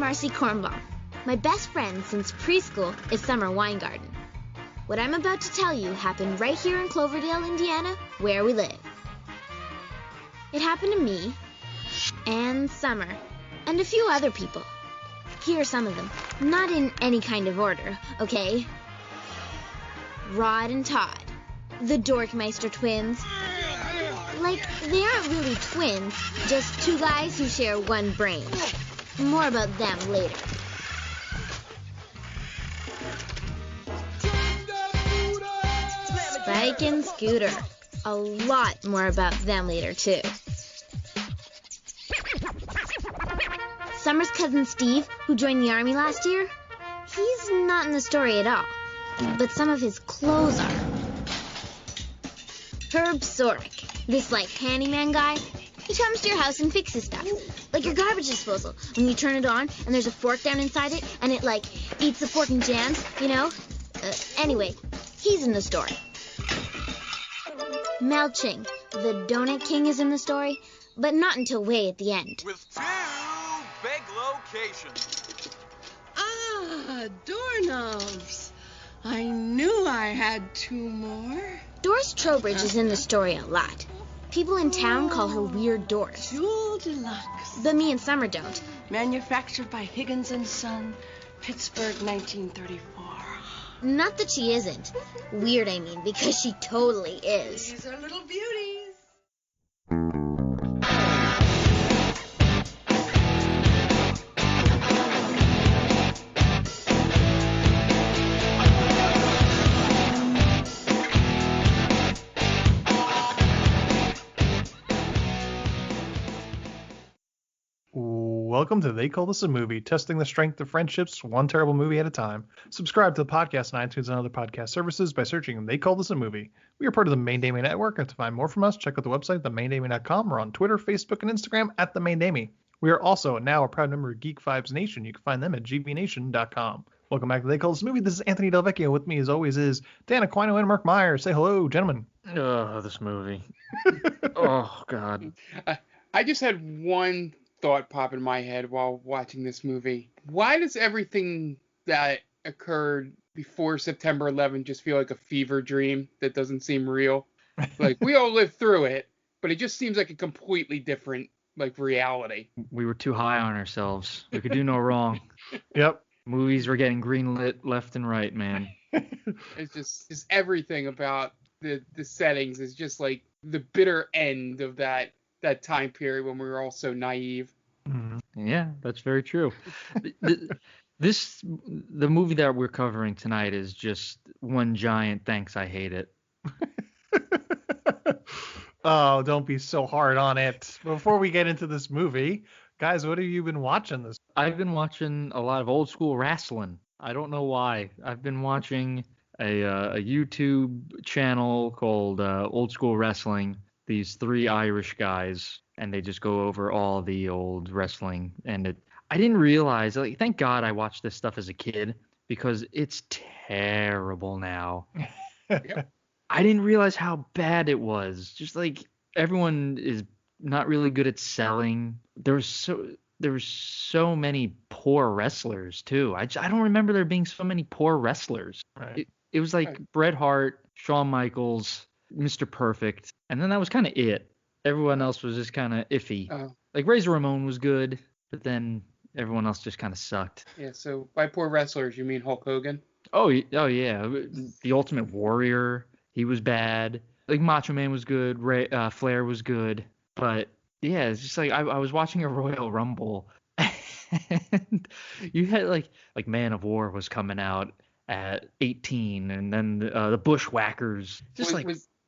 Marcy Kornbaum. My best friend since preschool is Summer Weingarten. What I'm about to tell you happened right here in Cloverdale, Indiana, where we live. It happened to me, and Summer, and a few other people. Here are some of them. Not in any kind of order, okay? Rod and Todd, the Dorkmeister twins. Like, they aren't really twins, just two guys who share one brain. More about them later. Spike and Scooter. A lot more about them later, too. Summer's cousin Steve, who joined the army last year, he's not in the story at all, but some of his clothes are. Herb Sorick, this, handyman guy, he comes to your house and fixes stuff, like your garbage disposal, when you turn it on and there's a fork down inside it, and it, eats the fork and jams, you know? Anyway, he's in the story. Melching, the Donut King, is in the story, but not until way at the end. With two big locations. Ah, doorknobs. I knew I had two more. Doris Trowbridge is in the story a lot. People in town call her Weird Doris. Jewel Deluxe. But me and Summer don't. Manufactured by Higgins & Son, Pittsburgh, 1934. Not that she isn't. Weird, I mean, because she totally is. These are little beauties. Welcome to They Call This a Movie, testing the strength of friendships one terrible movie at a time. Subscribe to the podcast on iTunes and other podcast services by searching They Call This a Movie. We are part of the Main Damie Network, and to find more from us, check out the website, themaindamie.com, or on Twitter, Facebook, and Instagram at The Main Damie. We are also now a proud member of Geek Vibes Nation. You can find them at gvnation.com. Welcome back to They Call This a Movie. This is Anthony Del Vecchio. With me, as always, is Dan Aquino and Mark Meyer. Say hello, gentlemen. Oh, this movie. Oh, God. I just had one thought pop in my head while watching this movie. Why does everything that occurred before September 11 just feel like a fever dream that doesn't seem real? Like, we all lived through it, but it just seems like a completely different, reality. We were too high on ourselves. We could do no wrong. Yep. Movies were getting greenlit left and right, man. It's just everything about the settings is just like the bitter end of that time period when we were all so naive. Yeah, that's very true. The movie that we're covering tonight is just one giant thanks I hate it. Oh, don't be so hard on it. Before we get into this movie, guys, what have you been watching this? I've been watching a lot of old school wrestling. I don't know why. I've been watching a YouTube channel called Old School Wrestling. These three Irish guys, and they just go over all the old wrestling. And I didn't realize, thank God I watched this stuff as a kid, because it's terrible now. Yep. I didn't realize how bad it was. Just everyone is not really good at selling. There were so many poor wrestlers too. I don't remember there being so many poor wrestlers. Right. It was like Bret Hart, Shawn Michaels, Mr. Perfect, and then that was kind of it. Everyone else was just kind of iffy. Razor Ramon was good, but then everyone else just kind of sucked. Yeah, so by poor wrestlers, you mean Hulk Hogan? Oh yeah. The Ultimate Warrior, he was bad. Macho Man was good. Flair was good. But yeah, it's just I was watching a Royal Rumble, and you had like Man of War was coming out at 18, and then the Bushwhackers.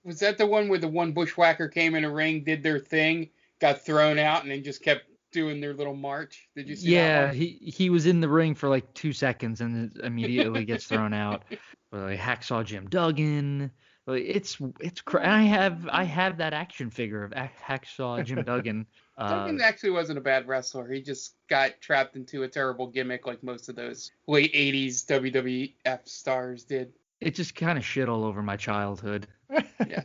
Was that the one where the one bushwhacker came in a ring, did their thing, got thrown out, and then just kept doing their little march? Did you see that one? he was in the ring for 2 seconds and then immediately gets thrown out. Hacksaw Jim Duggan. It's and I have that action figure of Hacksaw Jim Duggan. Duggan actually wasn't a bad wrestler. He just got trapped into a terrible gimmick like most of those late 80s WWF stars did. It just kind of shit all over my childhood. Yeah.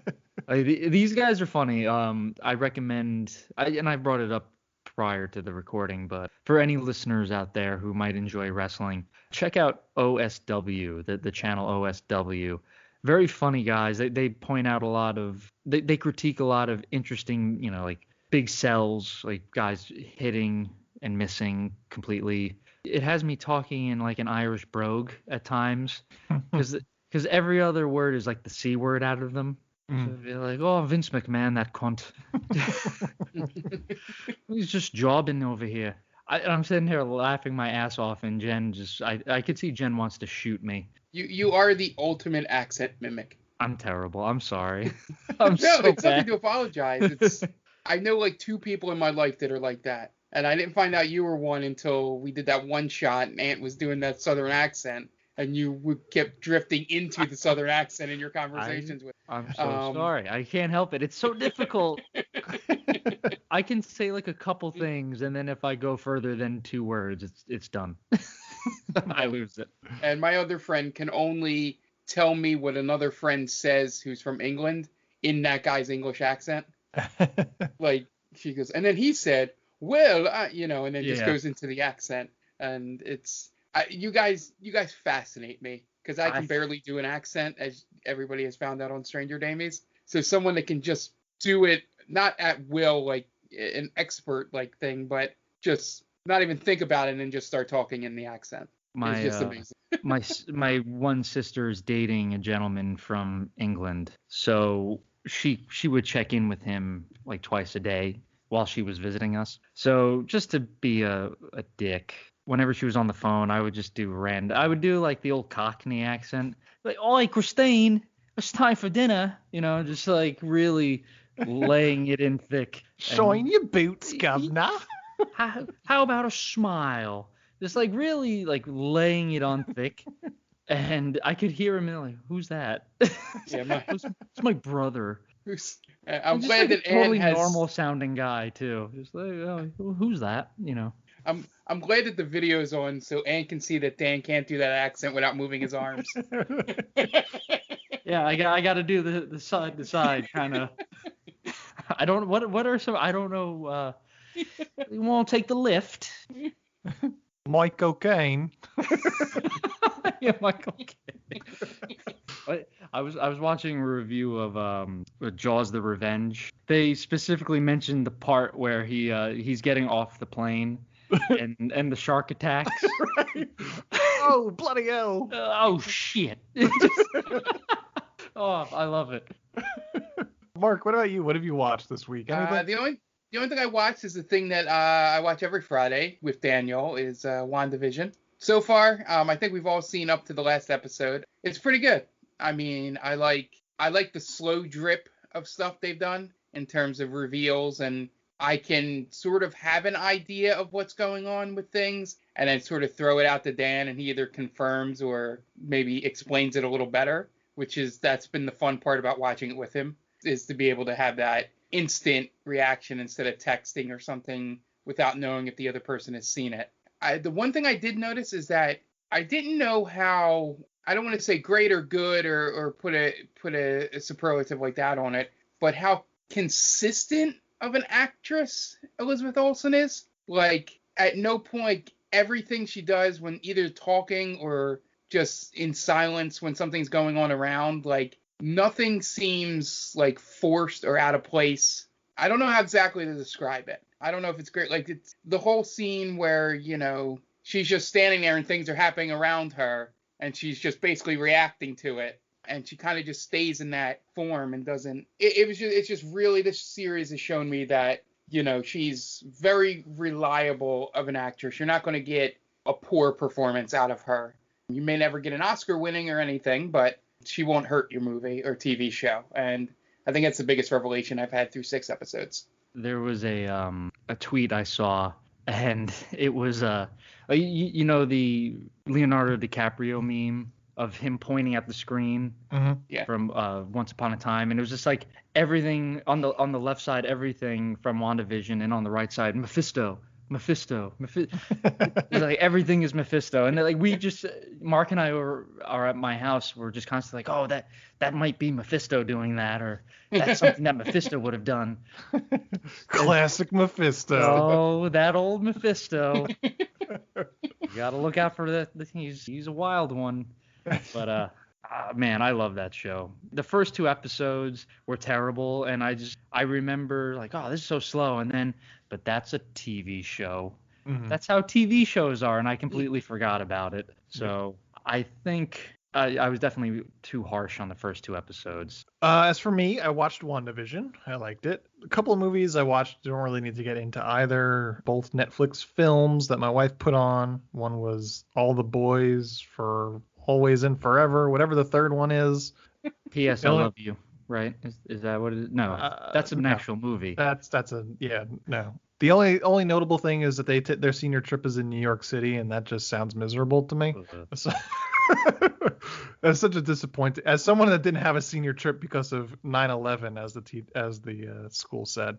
These guys are funny. I recommend, and I brought it up prior to the recording, but for any listeners out there who might enjoy wrestling, check out OSW, the channel OSW. Very funny guys. They point out a lot of, they critique a lot of interesting, like big sells, like guys hitting and missing completely. It has me talking in like an Irish brogue at times, because every other word is like the C word out of them. So they're like, oh, Vince McMahon, that cunt. He's just jobbing over here. I'm sitting here laughing my ass off, and Jen I could see Jen wants to shoot me. You are the ultimate accent mimic. I'm terrible. I'm sorry. No, it's nothing to apologize. I know like 2 people in my life that are like that. And I didn't find out you were one until we did that one shot and Ant was doing that Southern accent. And you kept drifting into the Southern accent in your conversations with. I'm so sorry. I can't help it. It's so difficult. I can say like a couple things, and then if I go further than 2 words, it's done. I lose it. And my other friend can only tell me what another friend says who's from England in that guy's English accent. Like she goes, and then he said, well, and then just goes into the accent, and it's. You guys fascinate me because I can barely do an accent, as everybody has found out on Stranger Damies. So someone that can just do it, not at will, like an expert like thing, but just not even think about it and just start talking in the accent. It's just amazing. my one sister is dating a gentleman from England, so she would check in with him like twice a day while she was visiting us. So just to be a dick. Whenever she was on the phone, I would just do I would do like the old Cockney accent. Like, oi, Christine, it's time for dinner. Just like really laying it in thick. Shine your boots, governor. How about a smile? Just like really like laying it on thick. And I could hear him like, who's that? Yeah, it's my brother. I'm glad that Ann totally has... normal sounding guy too. Just like, oh, who's that? I'm glad that the video is on so Ann can see that Dan can't do that accent without moving his arms. Yeah, I got to do the side to side kind of. I don't what are some I don't know. You won't take the lift. Mike O'Kane. Yeah, Michael Caine. I was watching a review of Jaws: The Revenge. They specifically mentioned the part where he's getting off the plane and the shark attacks. Right. Oh, bloody hell. Oh shit. Oh, I love it. Mark, what about you? What have you watched this week? Anything? The only thing I watched is the thing that I watch every Friday with Daniel is WandaVision. So far, I think we've all seen up to the last episode. It's pretty good. I mean, I like the slow drip of stuff they've done in terms of reveals, and I can sort of have an idea of what's going on with things and then sort of throw it out to Dan, and he either confirms or maybe explains it a little better, that's been the fun part about watching it with him, is to be able to have that instant reaction instead of texting or something without knowing if the other person has seen it. The one thing I did notice is that I didn't know how, I don't want to say great or good or put a superlative like that on it, but how consistent of an actress Elizabeth Olsen is. Like, at no point, everything she does when either talking or just in silence when something's going on around, like, nothing seems like forced or out of place. I don't know how exactly to describe it. I don't know if it's great. Like, it's the whole scene where, she's just standing there and things are happening around her and she's just basically reacting to it. And she kind of just stays in that form and doesn't. It's just really, this series has shown me that, she's very reliable of an actress. You're not going to get a poor performance out of her. You may never get an Oscar winning or anything, but she won't hurt your movie or TV show. And I think that's the biggest revelation I've had through 6 episodes. There was a tweet I saw, and it was the Leonardo DiCaprio meme of him pointing at the screen from Once Upon a Time, and it was just like everything on the left side, everything from WandaVision, and on the right side, Mephisto, Mephisto. Like everything is Mephisto, and like Mark and I are at my house. We're just constantly like, oh, that might be Mephisto doing that, or that's something that Mephisto would have done. Classic Mephisto. Oh, that old Mephisto. You gotta look out for that. He's a wild one. But man, I love that show. The first 2 episodes were terrible, and I remember like, oh, this is so slow, but that's a TV show. Mm-hmm. That's how TV shows are, and I completely forgot about it. So I think I was definitely too harsh on the first 2 episodes. As for me, I watched WandaVision. I liked it. A couple of movies I watched, don't really need to get into either. Both Netflix films that my wife put on. One was All the Boys for Always and Forever, whatever the third one is. P.S. I Love You, right? Is that what it is? No, that's an actual movie. No. The only notable thing is that their senior trip is in New York City, and that just sounds miserable to me. That's such a disappointment. As someone that didn't have a senior trip because of 9/11, as the school said,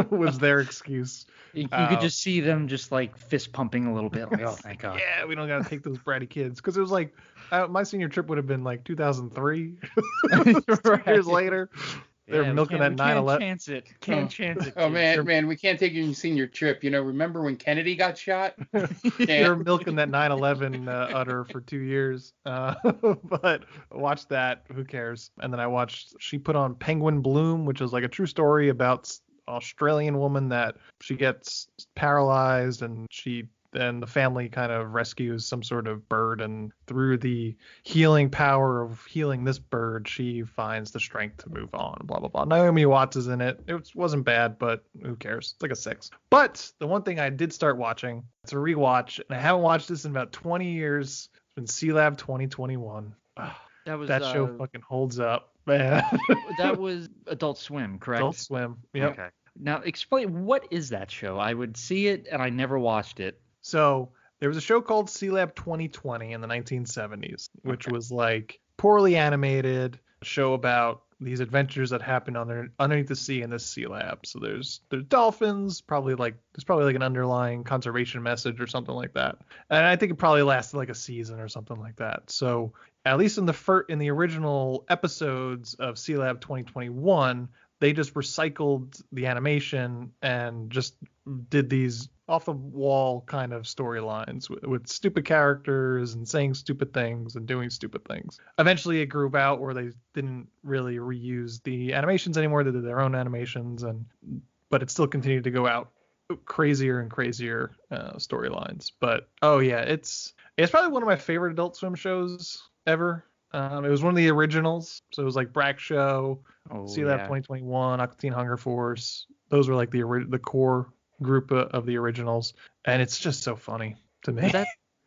was their excuse. You could just see them just like fist pumping a little bit, like, oh, thank God. Yeah, we don't gotta take those bratty kids, because it was like my senior trip would have been like 2003, 2 years later. They're milking that 9/11. Can't chance it. Oh man, we can't take you on your senior trip. Remember when Kennedy got shot? They're milking that 9/11 udder for 2 years. But watch that. Who cares? And then she put on Penguin Bloom, which is like a true story about Australian woman that she gets paralyzed, and then the family kind of rescues some sort of bird, and through the healing power of healing this bird, she finds the strength to move on, blah, blah, blah. Naomi Watts is in it. It wasn't bad, but who cares? It's like a 6. But the one thing I did start watching, it's a rewatch, and I haven't watched this in about 20 years. It's been C-Lab 2021. That show fucking holds up, man. That was Adult Swim, correct? Adult Swim, yep. Okay. Now, explain, what is that show? I would see it, and I never watched it. So there was a show called C-Lab 2020 in the 1970s, which was like poorly animated, a show about these adventures that happen underneath the sea in this C-Lab. So there's dolphins, there's probably like an underlying conservation message or something like that. And I think it probably lasted like a season or something like that. So at least in the original episodes of C-Lab 2021, they just recycled the animation and just did these off the wall kind of storylines with stupid characters and saying stupid things and doing stupid things. Eventually it grew out where they didn't really reuse the animations anymore. They did their own animations, but it still continued to go out crazier and crazier storylines. But it's probably one of my favorite Adult Swim shows ever. It was one of the originals, so it was like Brack Show, C-Lab 2021, Aqua Teen Hunger Force. Those were like the core group of the originals, and it's just so funny to me.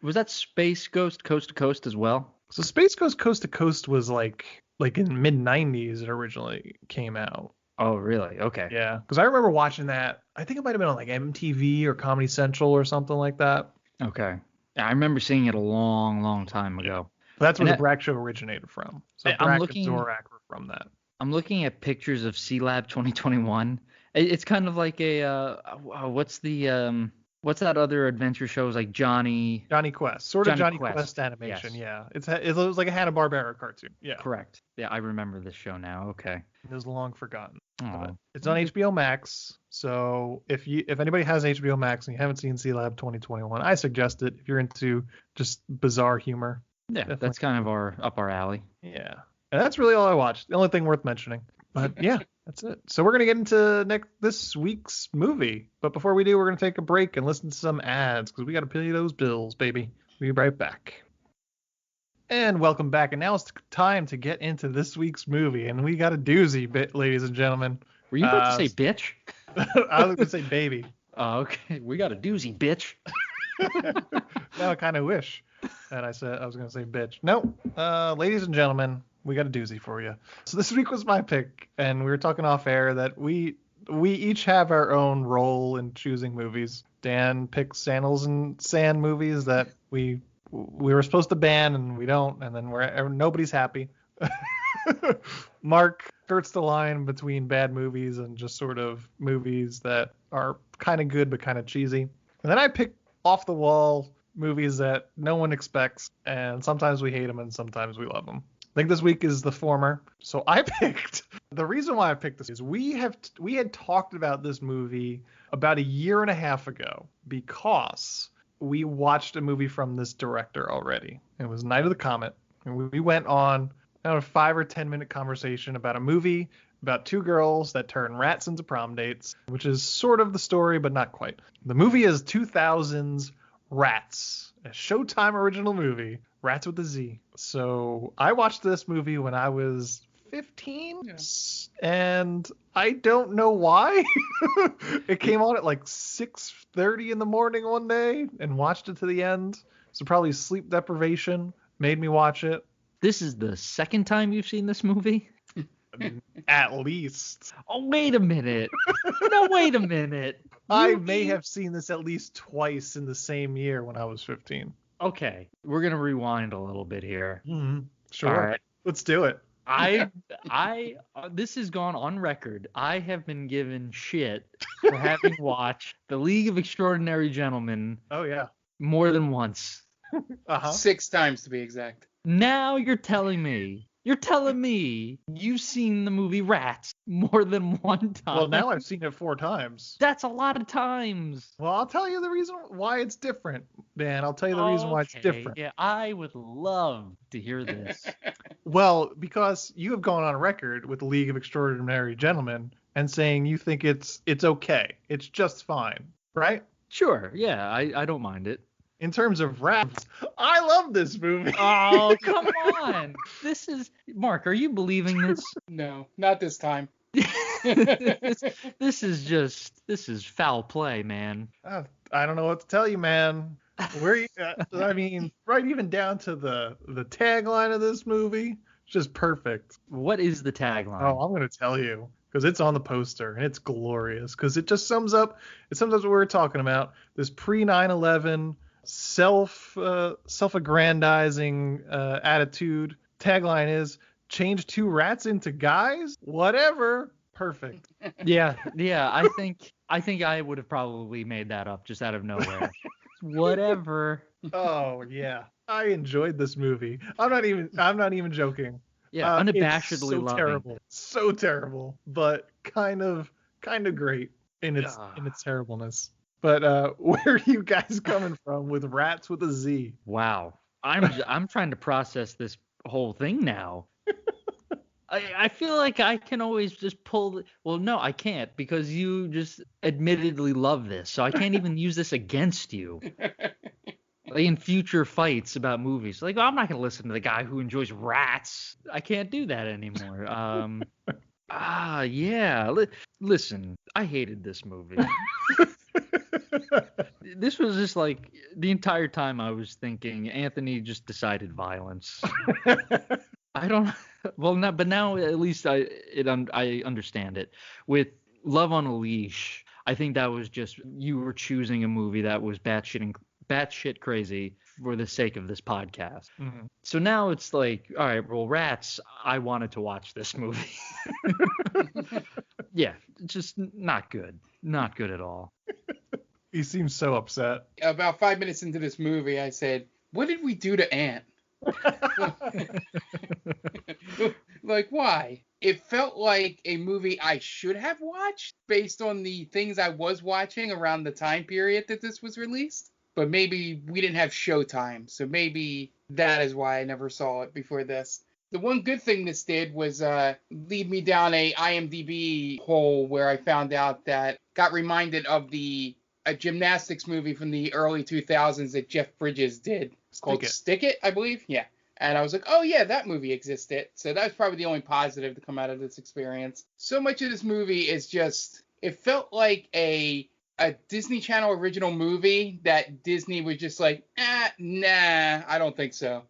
Was that Space Ghost Coast to Coast as well? So Space Ghost Coast to Coast was like in mid 90s it originally came out. Oh, really? Okay. Yeah, because I remember watching that. I think it might have been on like MTV or Comedy Central or something like that. Okay. I remember seeing it a long, long time ago. That's where the Brack Show originated from. So Brack and Zorak were from that. I'm looking at pictures of C-Lab 2021. It's kind of like what's that other adventure show? It's like Johnny Quest. Sort of Johnny Quest animation, yes. Yeah. It was like a Hanna-Barbera cartoon. Yeah. Correct. Yeah, I remember this show now. Okay. It was long forgotten. It's on HBO Max. So if anybody has HBO Max and you haven't seen C-Lab 2021, I suggest it if you're into just bizarre humor. Yeah, definitely. That's kind of up our alley. Yeah. And that's really all I watched. The only thing worth mentioning. But yeah, that's it. So we're going to get into this week's movie. But before we do, we're going to take a break and listen to some ads because we got to pay those bills, baby. We'll be right back. And welcome back. And now it's time to get into this week's movie. And we got a doozy, ladies and gentlemen. Were you about to say bitch? I was going to say baby. Oh, okay. We got a doozy, bitch. No, I kind of wish that I was going to say bitch. No, ladies and gentlemen, we got a doozy for you. So this week was my pick, and we were talking off air that we each have our own role in choosing movies. Dan picks Sandals and Sand movies that we were supposed to ban, and we don't, and then nobody's happy. Mark skirts the line between bad movies and just sort of movies that are kind of good but kind of cheesy. And then I pick off the wall movies that no one expects, and sometimes we hate them and sometimes we love them. I think this week is the former. So I picked, the reason why I picked this is we had talked about this movie about a year and a half ago because we watched a movie from this director already. It was Night of the Comet. And we went on a 5 or 10 minute conversation about a movie about two girls that turn rats into prom dates, which is sort of the story, but not quite. The movie is 2000's Ratz, a Showtime original movie, Ratz with a Z. So I watched this movie when I was 15, and I don't know why. It came on at like 6:30 in the morning one day and watched it to the end. So probably sleep deprivation made me watch it. This is the second time you've seen this movie? At least. Oh, wait a minute. No, wait a minute. I may have seen this at least twice in the same year when I was 15. Okay, we're going to rewind a little bit here. Mm-hmm. Sure. All right. Let's do it. This has gone on record. I have been given shit for having watched The League of Extraordinary Gentlemen. Oh, yeah. More than once. 6 times to be exact. Now you're telling me you've seen the movie Ratz more than one time. Well, now I've seen it 4 times. That's a lot of times. Well, I'll tell you the reason why it's different, Dan. I'll tell you the reason why it's different. Yeah, I would love to hear this. Well, because you have gone on record with the League of Extraordinary Gentlemen and saying you think it's okay. It's just fine, right? Sure, yeah, I don't mind it. In terms of Ratz, I love this movie. Oh, come on. This is... Mark, are you believing this? No, not this time. This is foul play, man. I don't know what to tell you, man. I mean, right even down to the tagline of this movie, it's just perfect. What is the tagline? Oh, I'm going to tell you because it's on the poster and it's glorious because it just sums up what we're talking about. This pre-9/11 self-aggrandizing attitude. Tagline is change 2 rats into guys. Whatever. Perfect. Yeah. I think I would have probably made that up just out of nowhere. Whatever. Oh yeah, I enjoyed this movie. I'm not even joking. Yeah, unabashedly it's so terrible. So terrible, but kind of great in its terribleness. But where are you guys coming from with Ratz with a Z? Wow. I'm trying to process this whole thing now. I feel like I can always just pull. Well, no, I can't because you just admittedly love this, so I can't even use this against you. Like in future fights about movies, like I'm not gonna listen to the guy who enjoys Ratz. I can't do that anymore. Yeah. Listen, I hated this movie. This was just like the entire time I was thinking Anthony just decided violence. I don't. Well, no, but now at least I understand it. With Love on a Leash, I think that was just you were choosing a movie that was batshit crazy for the sake of this podcast. Mm-hmm. So now it's like, all right, well, Ratz, I wanted to watch this movie. Yeah, just not good. Not good at all. He seems so upset. About 5 minutes into this movie, I said, what did we do to Ant? Like, why? It felt like a movie I should have watched based on the things I was watching around the time period that this was released. But maybe we didn't have Showtime, so maybe that is why I never saw it before this. The one good thing this did was lead me down a IMDb hole where I found out that got reminded of a gymnastics movie from the early 2000s that Jeff Bridges did. It's called Stick It, I believe. Yeah. And I was like, oh, yeah, that movie existed. So that's probably the only positive to come out of this experience. So much of this movie is just, it felt like a Disney Channel original movie that Disney was just like, nah, I don't think so.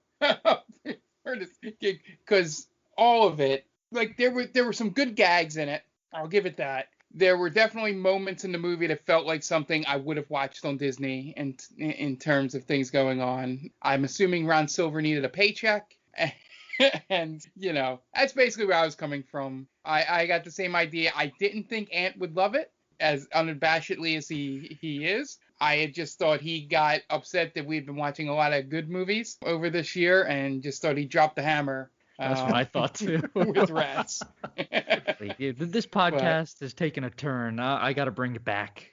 Because all of it, like there were some good gags in it. I'll give it that. There were definitely moments in the movie that felt like something I would have watched on Disney in terms of things going on. I'm assuming Ron Silver needed a paycheck. And, that's basically where I was coming from. I got the same idea. I didn't think Ant would love it, as unabashedly as he is. I had just thought he got upset that we'd been watching a lot of good movies over this year and just thought he dropped the hammer. That's what I thought too. With Ratz. This podcast has taken a turn. I got to bring it back.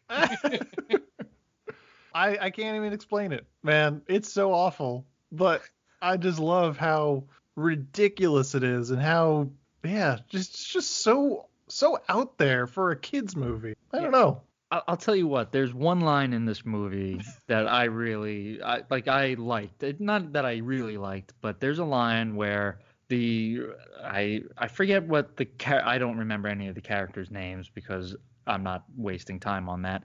I can't even explain it, man. It's so awful, but I just love how ridiculous it is and how, just so out there for a kid's movie. I don't know. I'll tell you what. There's one line in this movie that I liked. Not that I really liked, but there's a line where I forget what I don't remember any of the characters' names because I'm not wasting time on that.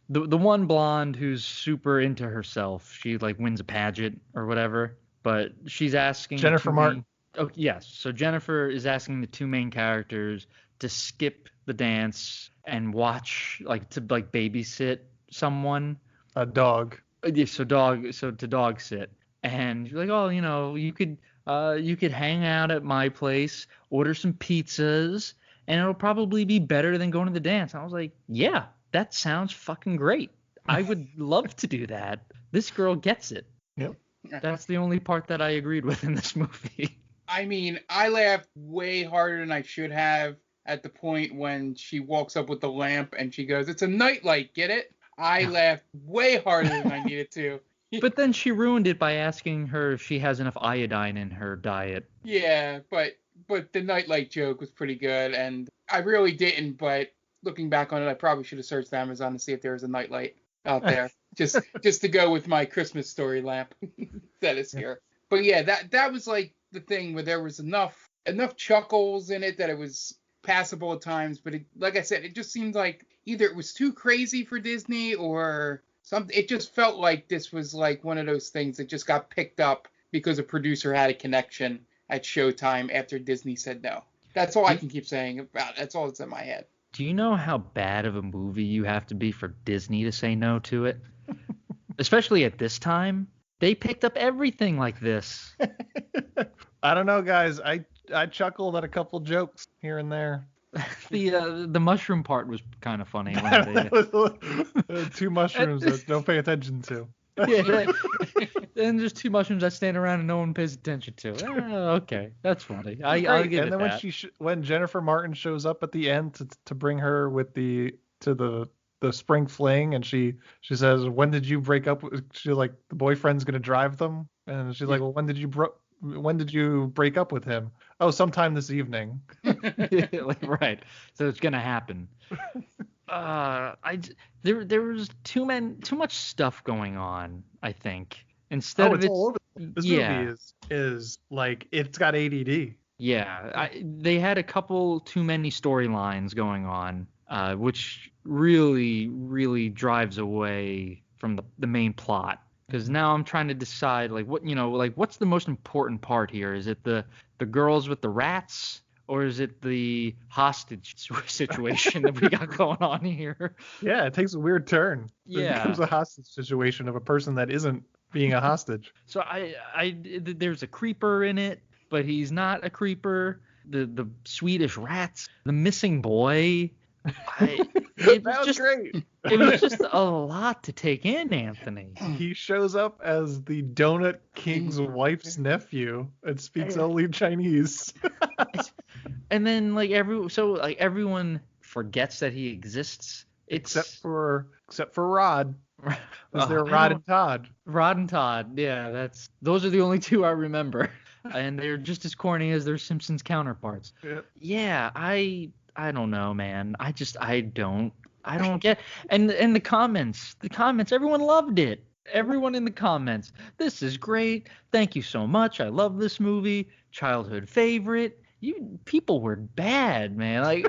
The one blonde who's super into herself, she like wins a pageant or whatever, but she's asking Jennifer Martin. Oh yes, so Jennifer is asking the two main characters to skip the dance and watch, to babysit someone. A dog. Yeah, so to dog sit, and you're like, oh, you could hang out at my place, order some pizzas, and it'll probably be better than going to the dance. And I was like, yeah, that sounds fucking great. I would love to do that. This girl gets it. Yep. That's the only part that I agreed with in this movie. I mean, I laughed way harder than I should have at the point when she walks up with the lamp and she goes, "It's a nightlight, get it?" I laughed way harder than I needed to. But then she ruined it by asking her if she has enough iodine in her diet. Yeah, but the nightlight joke was pretty good, and I really didn't, but looking back on it, I probably should have searched Amazon to see if there was a nightlight out there, just to go with my Christmas story lamp that is here. But yeah, that was like the thing where there was enough chuckles in it that it was passable at times, but like I said, it just seemed like either it was too crazy for Disney or something. It just felt like this was like one of those things that just got picked up because a producer had a connection at Showtime after Disney said no. That's all I can keep saying about it. That's all that's in my head. Do you know how bad of a movie you have to be for Disney to say no to it? Especially at this time. They picked up everything like this. I don't know, guys. I chuckled at a couple jokes here and there. The mushroom part was kind of funny. Two mushrooms that don't pay attention to. Yeah. And there's two mushrooms that stand around and no one pays attention to. Okay, that's funny. I'll give and it then that. when Jennifer Martin shows up at the end to bring her with the spring fling, and she says, "When did you break up?" She's like, the boyfriend's gonna drive them, and she's like, "Well, when did you break up with him?" "Oh, sometime this evening." Right. So it's gonna happen. There was too much stuff going on, I think. Instead of it's all over. This movie is like, it's got ADD. Yeah, they had a couple too many storylines going on, which really, really drives away from the main plot. Because now I'm trying to decide, what's the most important part here? Is it the girls with the rats, or is it the hostage situation that we got going on here? Yeah, it takes a weird turn. Yeah. It becomes a hostage situation of a person that isn't being a hostage. So there's a creeper in it, but he's not a creeper. The Swedish rats, the missing boy. That was great. It was just a lot to take in, Anthony. He shows up as the Donut King's wife's nephew and speaks only Chinese. And then everyone forgets that he exists. Except for Rod. Was there Rod and Todd? Rod and Todd, yeah, those are the only two I remember. And they're just as corny as their Simpsons counterparts. Yeah, I don't know, man. I don't get. And the comments, everyone loved it. Everyone in the comments, "This is great. Thank you so much. I love this movie. Childhood favorite." You people were bad, man. Like,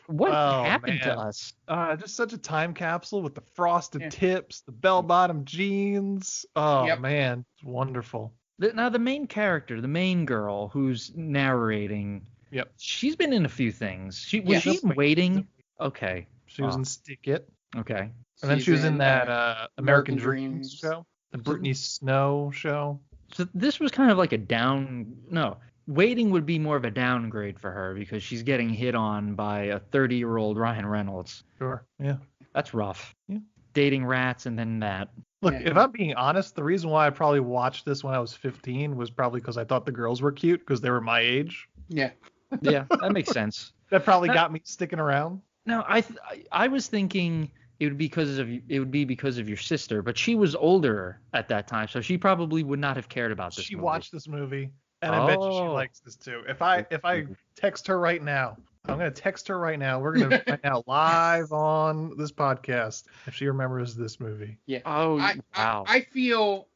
what happened to us? Just such a time capsule with the frosted tips, the bell-bottom jeans. Oh man, it's wonderful. Now the main character, the main girl who's narrating. Yep. She's been in a few things. Was she in Waiting? Okay. She was in Stick It. Okay. And then she was in that American Dreams show, the Brittany Snow show. So this was kind of like waiting would be more of a downgrade for her because she's getting hit on by a 30-year-old Ryan Reynolds. Sure. Yeah. That's rough. Yeah. Dating Ratz and then that. Look, Yeah. if I'm being honest, the reason why I probably watched this when I was 15 was probably because I thought the girls were cute because they were my age. Yeah. Yeah, that makes sense. That probably got me sticking around. No, I was thinking it would be because of your sister, but she was older at that time, so she probably would not have cared about this She movie. watched this movie, and I bet you she likes this too. If I text her right now, I'm gonna text her right now. We're gonna find out live on this podcast if she remembers this movie. Yeah. Oh, wow. I feel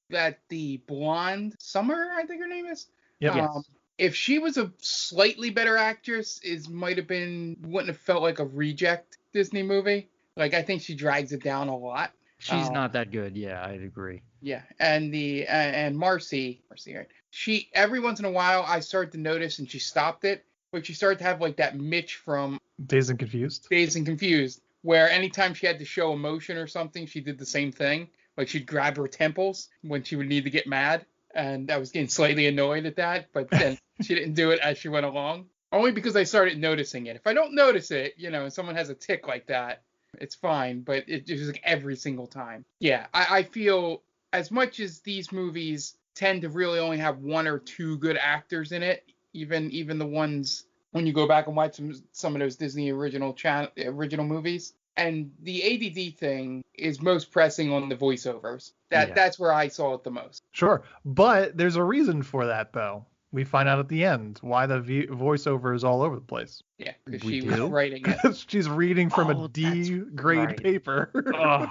that the blonde Summer, I think her name is. Yep. Yes. If she was a slightly better actress, wouldn't have felt like a reject Disney movie. Like, I think she drags it down a lot. She's not that good. Yeah, I'd agree. Yeah, and and Marcy, right? She, every once in a while, I started to notice, and she stopped it, but she started to have like that Mitch from Dazed and Confused. Dazed and Confused, where anytime she had to show emotion or something, she did the same thing. Like, she'd grab her temples when she would need to get mad, and I was getting slightly annoyed at that, but then she didn't do it as she went along. Only because I started noticing it. If I don't notice it, and someone has a tick like that, it's fine, but it just like every single time. Yeah, I feel as much as these movies tend to really only have one or two good actors in it, even the ones when you go back and watch some of those Disney original movies. And the ADD thing is most pressing on the voiceovers. That's where I saw it the most. Sure, but there's a reason for that though. We find out at the end why the voiceover is all over the place. Yeah, because We she was do? writing it. Because she's reading from a D that's grade right. paper. Oh.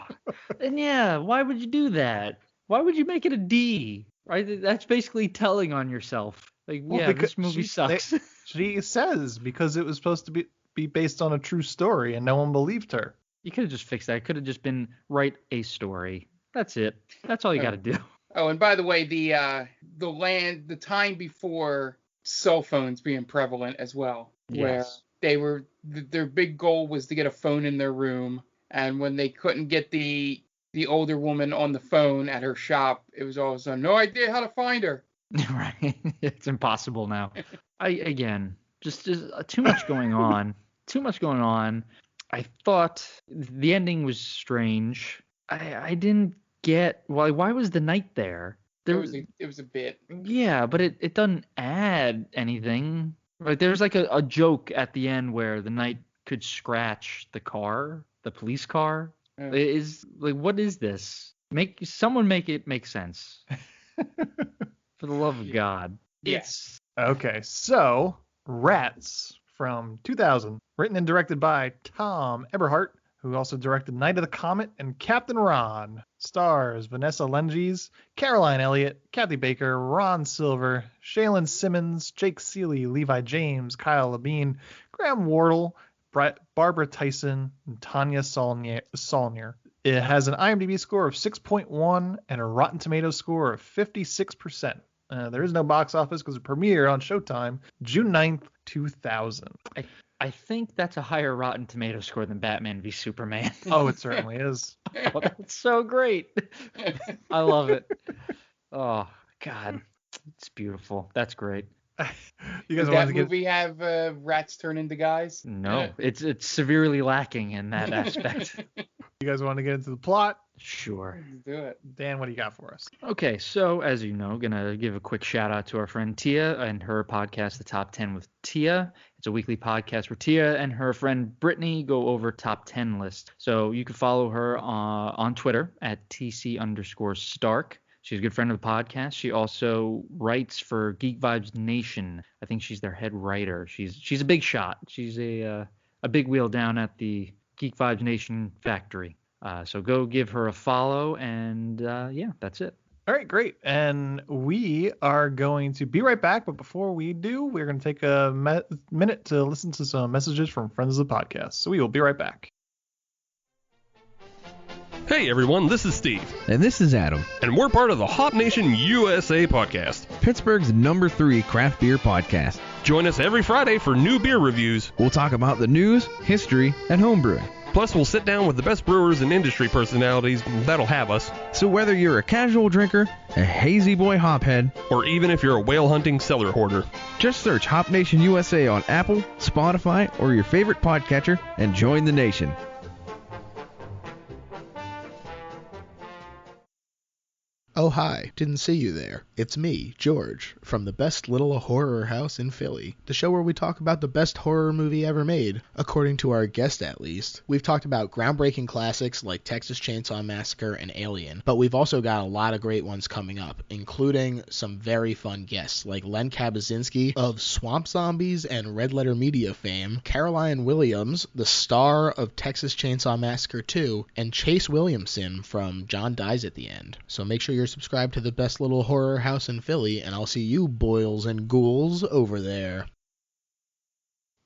And yeah, why would you do that? Why would you make it a D? Right? That's basically telling on yourself. Like, Well, yeah, because this movie sucks. She says because it was supposed to be based on a true story and no one believed her. You could have just fixed that. It could have just been write a story. That's it. That's all you got to do. Oh, and by the way, the time before cell phones being prevalent as well, where their big goal was to get a phone in their room, and when they couldn't get the older woman on the phone at her shop, it was all of a sudden, no idea how to find her. Right. It's impossible now. Just too much going on. Too much going on. I thought the ending was strange. I didn't get why was the knight there? It was a bit. Yeah, but it doesn't add anything. Like there's like a joke at the end where the knight could scratch the police car. Oh. It is like, what is this? Someone make it make sense. For the love of God. Yes. Okay, so Ratz from 2000, written and directed by Tom Eberhardt, who also directed Night of the Comet and Captain Ron. Stars Vanessa Lenges, Caroline Elliott, Kathy Baker, Ron Silver, Shaylin Simmons, Jake Seeley, Levi James, Kyle Labine, Graham Wardle, Barbara Tyson, and Tanya Saulnier. It has an IMDb score of 6.1 and a Rotten Tomatoes score of 56%. There is no box office because it premiered on Showtime June 9th, 2000. I think that's a higher Rotten Tomato score than Batman v Superman. Oh, it certainly is. Oh, that's so great. I love it. Oh, God. It's beautiful. That's great. You guys Does wanted that to get... movie have rats turn into guys? No, it's severely lacking in that aspect. You guys want to get into the plot? Sure. Let's do it. Dan, what do you got for us? Okay, so as you know, gonna give a quick shout out to our friend Tia and her podcast, The Top 10 with Tia. It's a weekly podcast where Tia and her friend Brittany go over top 10 lists. So you can follow her on Twitter at TC_Stark. She's a good friend of the podcast. She also writes for Geek Vibes Nation. I think she's their head writer. She's a big shot. She's a big wheel down at the Geek Vibes Nation factory. So go give her a follow, and yeah, that's it. All right, great. And we are going to be right back. But before we do, we're going to take a minute to listen to some messages from friends of the podcast. So we will be right back. Hey everyone, this is Steve. And this is Adam, And we're part of the Hop Nation USA podcast. Pittsburgh's #3 craft beer podcast. Join us every Friday for new beer reviews. We'll talk about the news, history, and homebrewing. Plus, we'll sit down with the best brewers and industry personalities that'll have us. So whether you're a casual drinker, a hazy boy hophead, Or even if you're a whale hunting cellar hoarder. just search Hop Nation USA on Apple, Spotify, or your favorite podcatcher and join the nation. Oh hi, didn't see you there. It's me, George, from the best little horror house in Philly, the show where we talk about the best horror movie ever made, according to our guest at least. We've talked about groundbreaking classics like Texas Chainsaw Massacre and Alien, but we've also got a lot of great ones coming up, including some very fun guests like Len Kabaczynski of Swamp Zombies and Red Letter Media fame, Caroline Williams, the star of Texas Chainsaw Massacre 2, and Chase Williamson from John Dies at the End. So make sure you're subscribed to the best little horror house in Philly, and I'll see you boils and ghouls over there.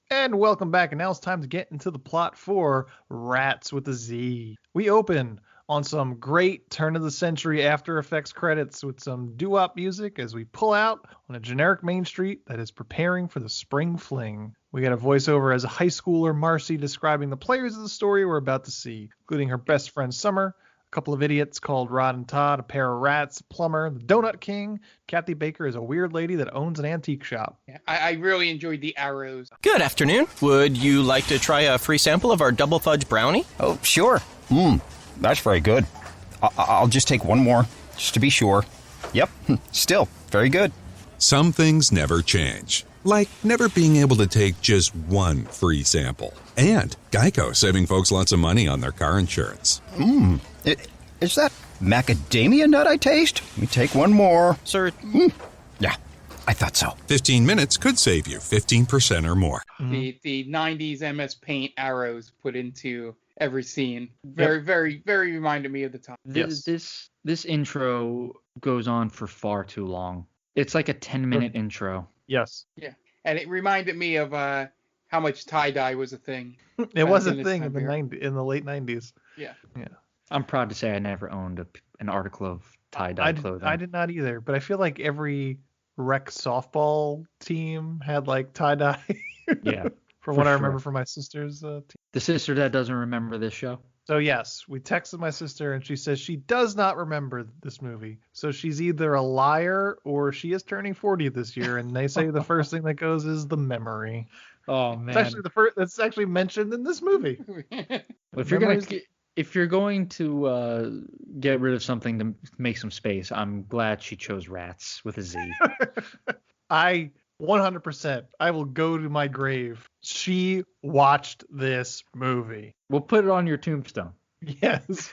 And welcome back, and now it's time to get into the plot for Ratz with a Z. We open on some great turn-of-the-century After Effects credits with some doo-wop music as we pull out on a generic main street that is preparing for the spring fling. We got a voiceover as a high schooler, Marcy, describing the players of the story we're about to see, including her best friend, Summer, a couple of idiots called Rod and Todd, a pair of rats, a plumber, the Donut King. Kathy Baker is a weird lady that owns an antique shop. Yeah, I really enjoyed the arrows. Good afternoon. Would you like to try a free sample of our double fudge brownie? Oh, sure. That's very good. I'll just take one more, just to be sure. Yep, still very good. Some things never change, like never being able to take just one free sample. And Geico saving folks lots of money on their car insurance. Is that macadamia nut I taste? Let me take one more. Sir? Yeah, I thought so. 15 minutes could save you 15% or more. The 90s MS Paint arrows put into every scene. Very, very, very reminded me of the time. This intro goes on for far too long. It's like a 10-minute intro. Yes. Yeah, and it reminded me of how much tie-dye was a thing. It was a thing in the late 90s. Yeah. I'm proud to say I never owned an article of tie-dye clothing. I did not either, but I feel like every rec softball team had like tie-dye. Yeah. From what I remember from my sister's team. The sister that doesn't remember this show. So yes, we texted my sister and she says she does not remember this movie. So she's either a liar or she is turning 40 this year, and they say the first thing that goes is the memory. Oh man. It's actually the first that's actually mentioned in this movie. If you're going to get rid of something to make some space, I'm glad she chose Ratz with a Z. 100%. I will go to my grave. She watched this movie. We'll put it on your tombstone. Yes.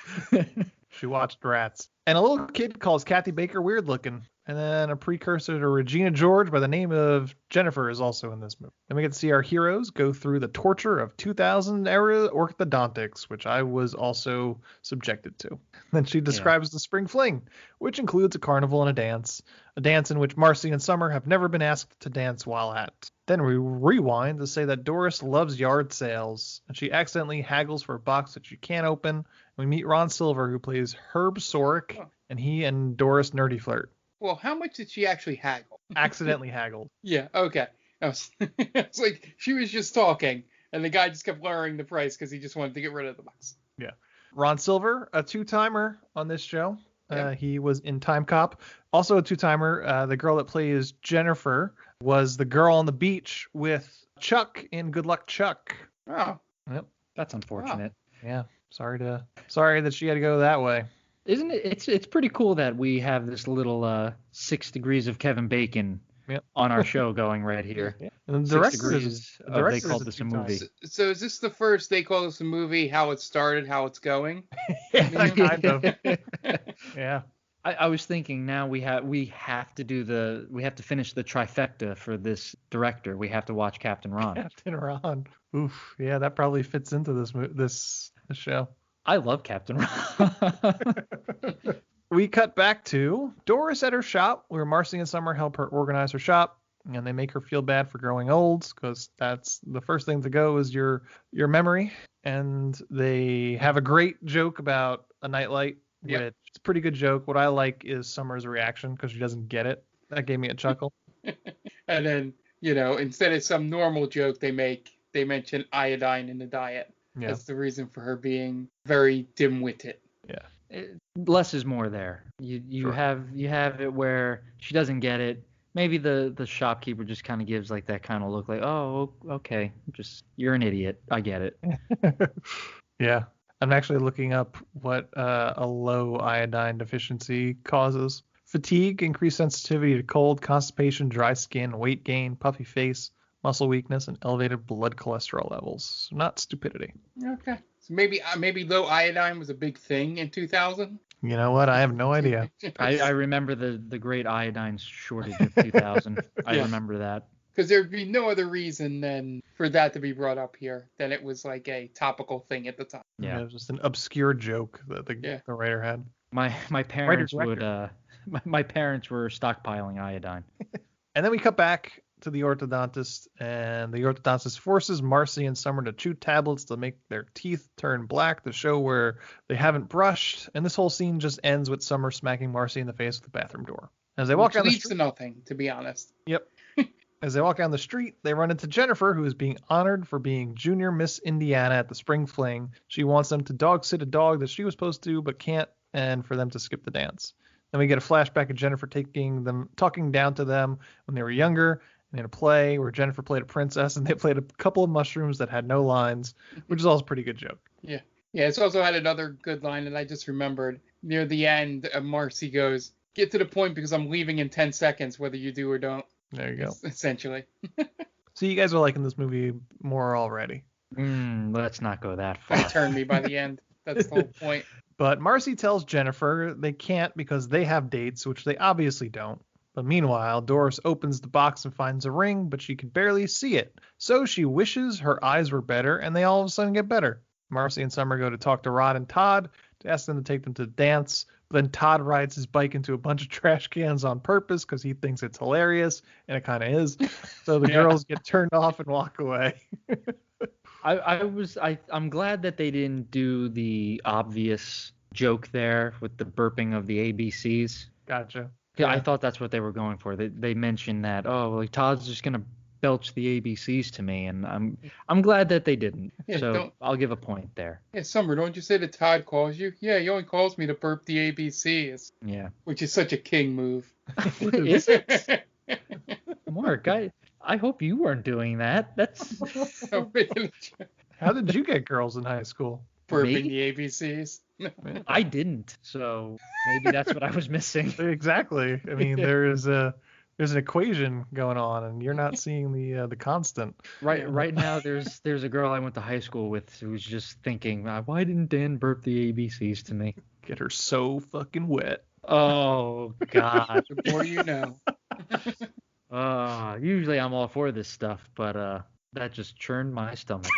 She watched Ratz. And a little kid calls Kathy Baker weird looking. And then a precursor to Regina George by the name of Jennifer is also in this movie. Then we get to see our heroes go through the torture of 2000 era orthodontics, which I was also subjected to. Then she describes the spring fling, which includes a carnival and a dance in which Marcy and Summer have never been asked to dance while at. Then we rewind to say that Doris loves yard sales, and she accidentally haggles for a box that she can't open. We meet Ron Silver, who plays Herb Sorick, and he and Doris nerdy flirt. Well, how much did she actually haggle? Accidentally haggled. Yeah, okay. It's like she was just talking, and the guy just kept lowering the price because he just wanted to get rid of the box. Yeah. Ron Silver, a two-timer on this show. He was in Time Cop. Also a two-timer. The girl that plays Jennifer was the girl on the beach with Chuck in Good Luck Chuck. Oh. Yep. That's unfortunate. Oh. Yeah. Sorry that she had to go that way. Isn't it? It's pretty cool that we have this little 6 degrees of Kevin Bacon on our show going right here. Yeah. And the 6 degrees of They Called This a Movie. So is this the first They Call This a Movie? How it started, how it's going? Yeah, kind of. Yeah. I was thinking now we have to finish the trifecta for this director. We have to watch Captain Ron. Captain Ron. Oof. Yeah, that probably fits into this show. I love Captain Ron. We cut back to Doris at her shop, where Marcy and Summer help her organize her shop, and they make her feel bad for growing old, because that's the first thing to go is your memory. And they have a great joke about a nightlight, which is a pretty good joke. What I like is Summer's reaction, because she doesn't get it. That gave me a chuckle. And then, instead of some normal joke they mention iodine in the diet. Yeah. That's the reason for her being very dim-witted. Yeah. Less is more there. You Sure. have it where she doesn't get it. Maybe the shopkeeper just kind of gives like that kind of look like, oh, okay, just you're an idiot. I get it. Yeah. I'm actually looking up what a low iodine deficiency causes. Fatigue, increased sensitivity to cold, constipation, dry skin, weight gain, puffy face, muscle weakness, and elevated blood cholesterol levels. So not stupidity. Okay. So maybe low iodine was a big thing in 2000? You know what? I have no idea. I remember the great iodine shortage of 2000. I remember that. Because there'd be no other reason than for that to be brought up here than it was like a topical thing at the time. Yeah, it was just an obscure joke that the writer had. My parents would my parents were stockpiling iodine. And then we cut back to the orthodontist, and the orthodontist forces Marcy and Summer to chew tablets to make their teeth turn black to show where they haven't brushed. And this whole scene just ends with Summer smacking Marcy in the face with the bathroom door. As they walk down the street, leads to nothing, to be honest. Yep. As they walk down the street, they run into Jennifer, who is being honored for being Junior Miss Indiana at the Spring Fling. She wants them to dog sit a dog that she was supposed to but can't, and for them to skip the dance. Then we get a flashback of Jennifer talking down to them when they were younger, and in a play where Jennifer played a princess and they played a couple of mushrooms that had no lines, which is also a pretty good joke. Yeah. Yeah, it's also had another good line that I just remembered. Near the end, Marcy goes, "Get to the point because I'm leaving in 10 seconds, whether you do or don't." There you go. Essentially. So you guys are liking this movie more already. Let's not go that far. It turned me by the end. That's the whole point. But Marcy tells Jennifer they can't because they have dates, which they obviously don't. But meanwhile, Doris opens the box and finds a ring, but she can barely see it. So she wishes her eyes were better, and they all of a sudden get better. Marcy and Summer go to talk to Rod and Todd to ask them to take them to the dance. But then Todd rides his bike into a bunch of trash cans on purpose because he thinks it's hilarious, and it kind of is. So the girls get turned off and walk away. I'm glad that they didn't do the obvious joke there with the burping of the ABCs. Gotcha. Yeah, I thought that's what they were going for. They mentioned that, like Todd's just gonna belch the ABCs to me, and I'm glad that they didn't. Yeah, so I'll give a point there. Yeah, Summer, don't you say that Todd calls you? Yeah, he only calls me to burp the ABCs. Yeah. Which is such a king move. Is it? Mark, I hope you weren't doing that. That's How did you get girls in high school? Burping the ABCs. I didn't, so maybe that's what I was missing. Exactly. I mean, there's an equation going on, and you're not seeing the constant. Right now, there's a girl I went to high school with who's just thinking, why didn't Dan burp the ABCs to me? Get her so fucking wet. Oh God. The more you know. Usually I'm all for this stuff, but that just churned my stomach.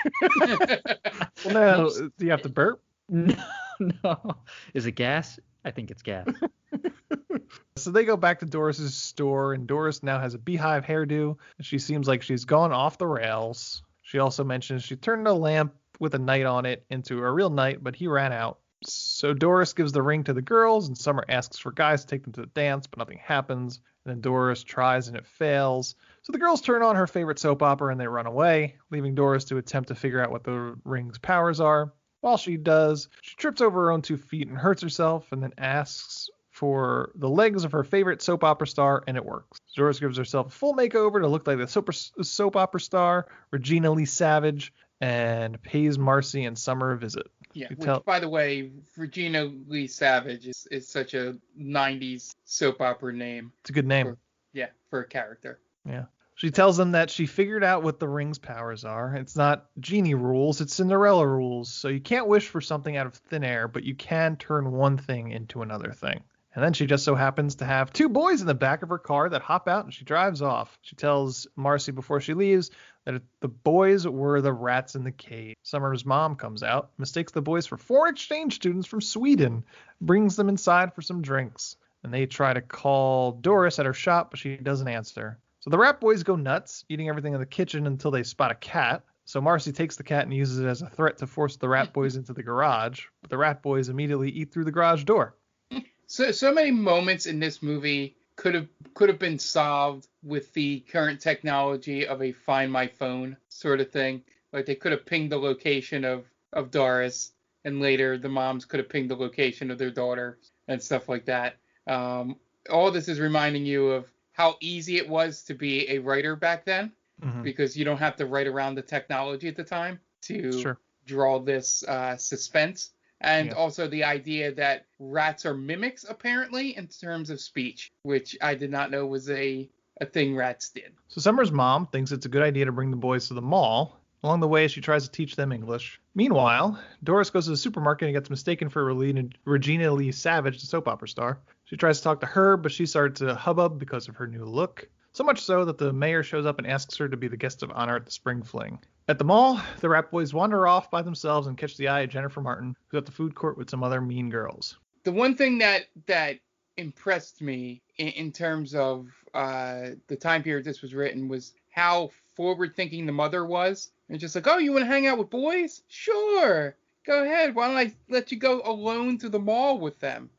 Well, now, do you have to burp? No. Is it gas? I think it's gas. So they go back to Doris's store, and Doris now has a beehive hairdo, and she seems like she's gone off the rails. She also mentions she turned a lamp with a knight on it into a real knight, but he ran out. So Doris gives the ring to the girls, and Summer asks for guys to take them to the dance, but nothing happens. And then Doris tries, and it fails. So the girls turn on her favorite soap opera, and they run away, leaving Doris to attempt to figure out what the ring's powers are. While she does, she trips over her own 2 feet and hurts herself, and then asks for the legs of her favorite soap opera star, and it works. Doris gives herself a full makeover to look like the soap opera star, Regina Lee Savage, and pays Marcy and Summer a visit. Yeah, which, by the way, Regina Lee Savage is such a 90s soap opera name. It's a good name. For a character. Yeah. She tells them that she figured out what the ring's powers are. It's not genie rules, it's Cinderella rules. So you can't wish for something out of thin air, but you can turn one thing into another thing. And then she just so happens to have 2 boys in the back of her car that hop out, and she drives off. She tells Marcy before she leaves that the boys were the rats in the cave. Summer's mom comes out, mistakes the boys for foreign exchange students from Sweden, brings them inside for some drinks. And they try to call Doris at her shop, but she doesn't answer. So the rat boys go nuts, eating everything in the kitchen until they spot a cat. So Marcy takes the cat and uses it as a threat to force the rat boys into the garage. But the rat boys immediately eat through the garage door. So many moments in this movie could have been solved with the current technology of a Find My Phone sort of thing. Like they could have pinged the location of of Doris, and later the moms could have pinged the location of their daughter and stuff like that. All this is reminding you of how easy it was to be a writer back then, because you don't have to write around the technology at the time to draw this suspense. And also the idea that rats are mimics, apparently, in terms of speech, which I did not know was a thing rats did. So Summer's mom thinks it's a good idea to bring the boys to the mall. Along the way, she tries to teach them English. Meanwhile, Doris goes to the supermarket and gets mistaken for Regina Lee Savage, the soap opera star. She tries to talk to her, but she starts a hubbub because of her new look. So much so that the mayor shows up and asks her to be the guest of honor at the spring fling. At the mall, the rat boys wander off by themselves and catch the eye of Jennifer Martin, who's at the food court with some other mean girls. The one thing that impressed me in terms of the time period this was written was how forward-thinking the mother was. And just like, oh, you want to hang out with boys? Sure. Go ahead. Why don't I let you go alone to the mall with them?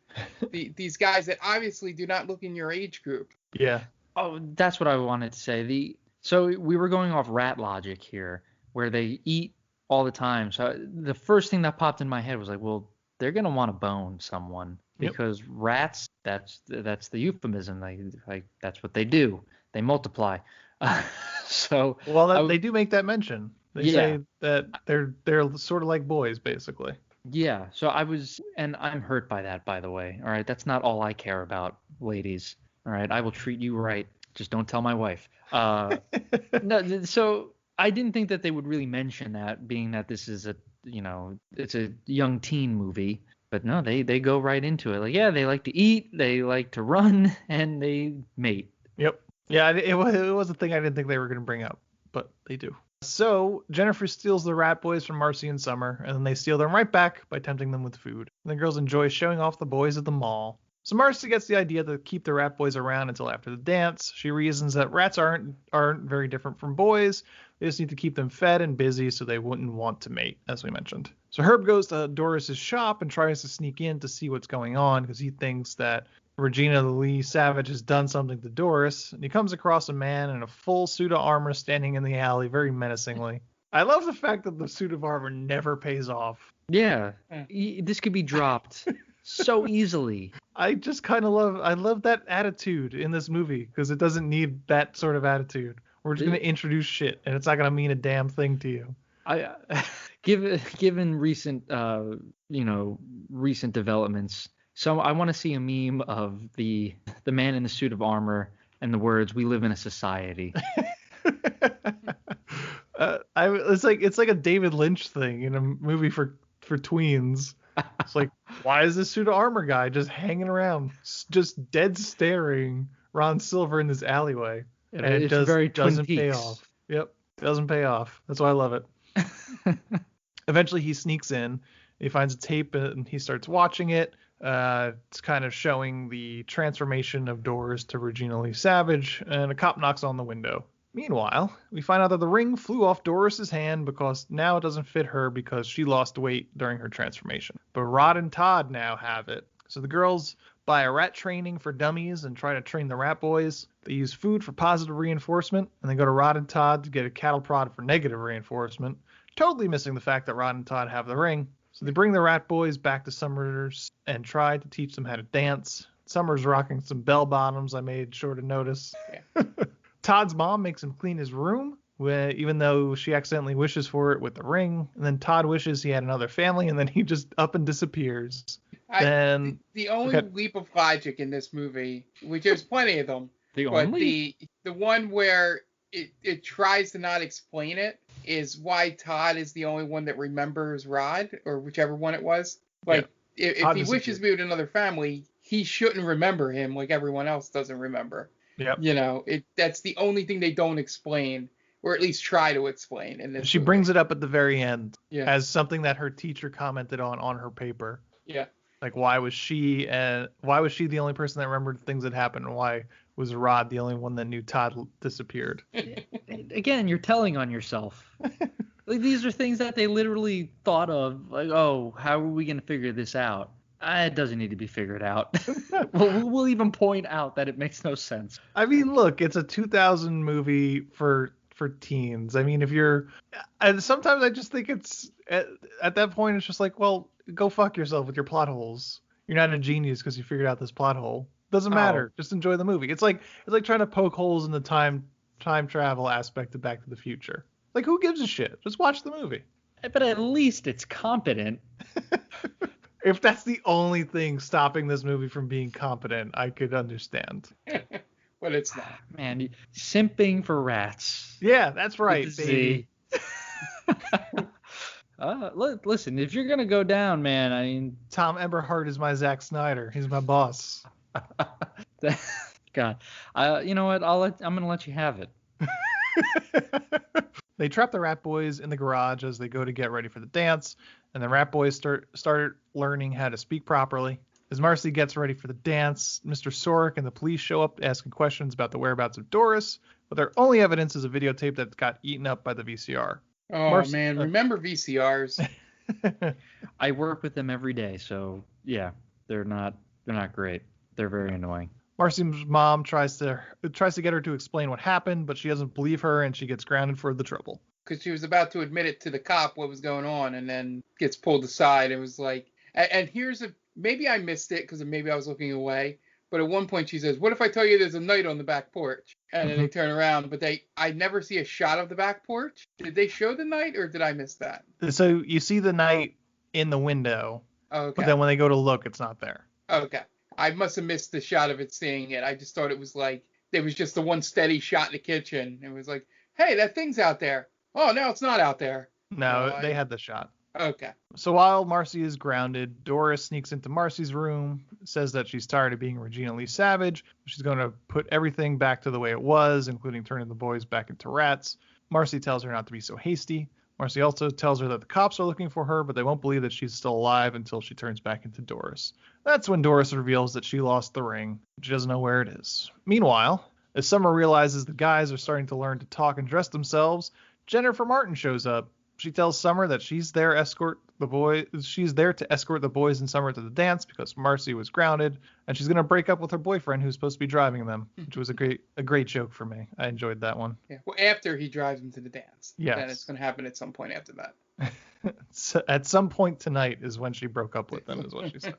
These guys that obviously do not look in your age group. Yeah. Oh, that's what I wanted to say. So we were going off rat logic here, where they eat all the time. So the first thing that popped in my head was like, well, they're going to want to bone someone because rats, that's the euphemism. Like that's what they do. They multiply. They do make that mention. They say that they're sort of like boys, basically. Yeah. So and I'm hurt by that, by the way. All right. That's not all I care about, ladies. All right. I will treat you right. Just don't tell my wife. No. So I didn't think that they would really mention that, being that this is it's a young teen movie. But no, they go right into it. Like, yeah, they like to eat, they like to run, and they mate. Yep. Yeah, it was a thing I didn't think they were going to bring up, but they do. So Jennifer steals the rat boys from Marcy and Summer, and then they steal them right back by tempting them with food. And the girls enjoy showing off the boys at the mall. So Marcy gets the idea to keep the rat boys around until after the dance. She reasons that rats aren't very different from boys. They just need to keep them fed and busy so they wouldn't want to mate, as we mentioned. So Herb goes to Doris's shop and tries to sneak in to see what's going on because he thinks that Regina Lee Savage has done something to Doris, and he comes across a man in a full suit of armor standing in the alley very menacingly. I love the fact that the suit of armor never pays off. Yeah, this could be dropped so easily. I just kind of love that attitude in this movie because it doesn't need that sort of attitude. We're just going to introduce shit, and it's not going to mean a damn thing to you. Given recent recent developments, so I want to see a meme of the man in the suit of armor and the words, "We live in a society." It's like a David Lynch thing in a movie for tweens. It's like, why is this suit of armor guy just hanging around, just dead staring Ron Silver in this alleyway? And it doesn't pay off. Yep, doesn't pay off. That's why I love it. Eventually he sneaks in, he finds a tape and he starts watching it. It's kind of showing the transformation of Doris to Regina Lee Savage, and a cop knocks on the window. Meanwhile, we find out that the ring flew off Doris's hand because now it doesn't fit her because she lost weight during her transformation. But Rod and Todd now have it. So the girls buy a rat training for dummies and try to train the rat boys. They use food for positive reinforcement, and they go to Rod and Todd to get a cattle prod for negative reinforcement, totally missing the fact that Rod and Todd have the ring. So they bring the rat boys back to Summers and try to teach them how to dance. Summers rocking some bell bottoms, I made sure to notice. Yeah. Todd's mom makes him clean his room, even though she accidentally wishes for it with the ring. And then Todd wishes he had another family, and then he just up and disappears. The only leap of logic in this movie, which there's plenty of them, the one where it tries to not explain it, is why Todd is the only one that remembers Rod, or whichever one it was. Like, if he wishes to be with another family, he shouldn't remember him like everyone else doesn't remember. Yep. You know, that's the only thing they don't explain, or at least try to explain in this She movie. Brings it up at the very end as something that her teacher commented on her paper. Yeah. Like, why was she the only person that remembered things that happened, and why was Rod the only one that knew Todd disappeared? Again, you're telling on yourself. Like, these are things that they literally thought of. Like, oh, how are we going to figure this out? It doesn't need to be figured out. We'll even point out that it makes no sense. I mean, look, it's a 2000 movie for for teens. I mean, and sometimes I just think it's at that point it's just like, well, go fuck yourself with your plot holes. You're not a genius because you figured out this plot hole. Doesn't matter. Just enjoy the movie. It's like trying to poke holes in the time travel aspect of Back to the Future. Like, who gives a shit? Just watch the movie. But at least it's competent. If that's the only thing stopping this movie from being competent, I could understand. But it's not. Man, simping for Ratz. Yeah, that's right, baby. Listen, if you're gonna go down, man, I mean, Tom Eberhardt is my Zack Snyder. He's my boss. God, you know what? I'm gonna let you have it. They trap the Rat Boys in the garage as they go to get ready for the dance, and the Rat Boys start learning how to speak properly. As Marcy gets ready for the dance, Mr. Sorek and the police show up asking questions about the whereabouts of Doris, but their only evidence is a videotape that got eaten up by the VCR. Oh, man, remember VCRs? I work with them every day, so yeah, they're not great. They're very annoying. Marcy's mom tries to get her to explain what happened, but she doesn't believe her, and she gets grounded for the trouble. Because she was about to admit it to the cop what was going on, and then gets pulled aside. It was like, and maybe I missed it because maybe I was looking away, but at one point she says, "What if I tell you there's a knight on the back porch?" And then they turn around, but I never see a shot of the back porch. Did they show the knight, or did I miss that? So you see the knight in the window, but then when they go to look, it's not there. Okay. I must have missed the shot of it seeing it. I just thought it was like, there was just the one steady shot in the kitchen. It was like, hey, that thing's out there. Oh, no, it's not out there. No, they had the shot. Okay. So while Marcy is grounded, Doris sneaks into Marcy's room, says that she's tired of being Regina Lee Savage. She's going to put everything back to the way it was, including turning the boys back into rats. Marcy tells her not to be so hasty. Marcy also tells her that the cops are looking for her, but they won't believe that she's still alive until she turns back into Doris. That's when Doris reveals that she lost the ring. She doesn't know where it is. Meanwhile, as Summer realizes the guys are starting to learn to talk and dress themselves, Jennifer Martin shows up. She tells Summer that she's there to escort the boys and Summer to the dance because Marcy was grounded, and she's going to break up with her boyfriend who's supposed to be driving them, which was a great joke for me. I enjoyed that one. Yeah. Well, after he drives them to the dance. Yes. Then it's going to happen at some point after that. So at some point tonight is when she broke up with them, is what she said.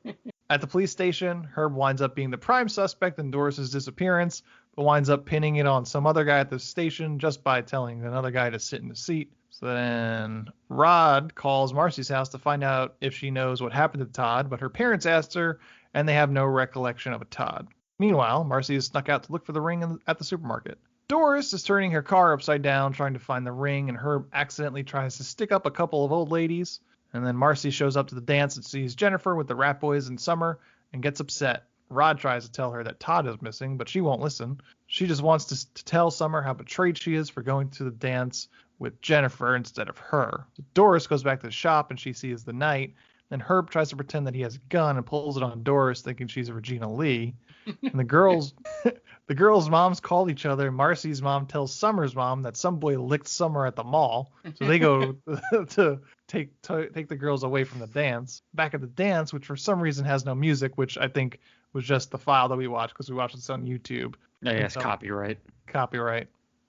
At the police station, Herb winds up being the prime suspect in Doris's disappearance, but winds up pinning it on some other guy at the station just by telling another guy to sit in the seat. So then Rod calls Marcy's house to find out if she knows what happened to Todd, but her parents asked her, and they have no recollection of a Todd. Meanwhile, Marcy is snuck out to look for the ring at the supermarket. Doris is turning her car upside down trying to find the ring, and Herb accidentally tries to stick up a couple of old ladies. And then Marcy shows up to the dance and sees Jennifer with the Rat Boys and Summer and gets upset. Rod tries to tell her that Todd is missing, but she won't listen. She just wants to tell Summer how betrayed she is for going to the dance with Jennifer instead of her. Doris goes back to the shop and she sees the knight. Then Herb tries to pretend that he has a gun and pulls it on Doris, thinking she's Regina Lee. And the girls' moms call each other. Marcy's mom tells Summer's mom that some boy licked Summer at the mall. So they go to take the girls away from the dance. Back at the dance, which for some reason has no music, which I think was just the file that we watched because we watched this on YouTube. Yes, copyright.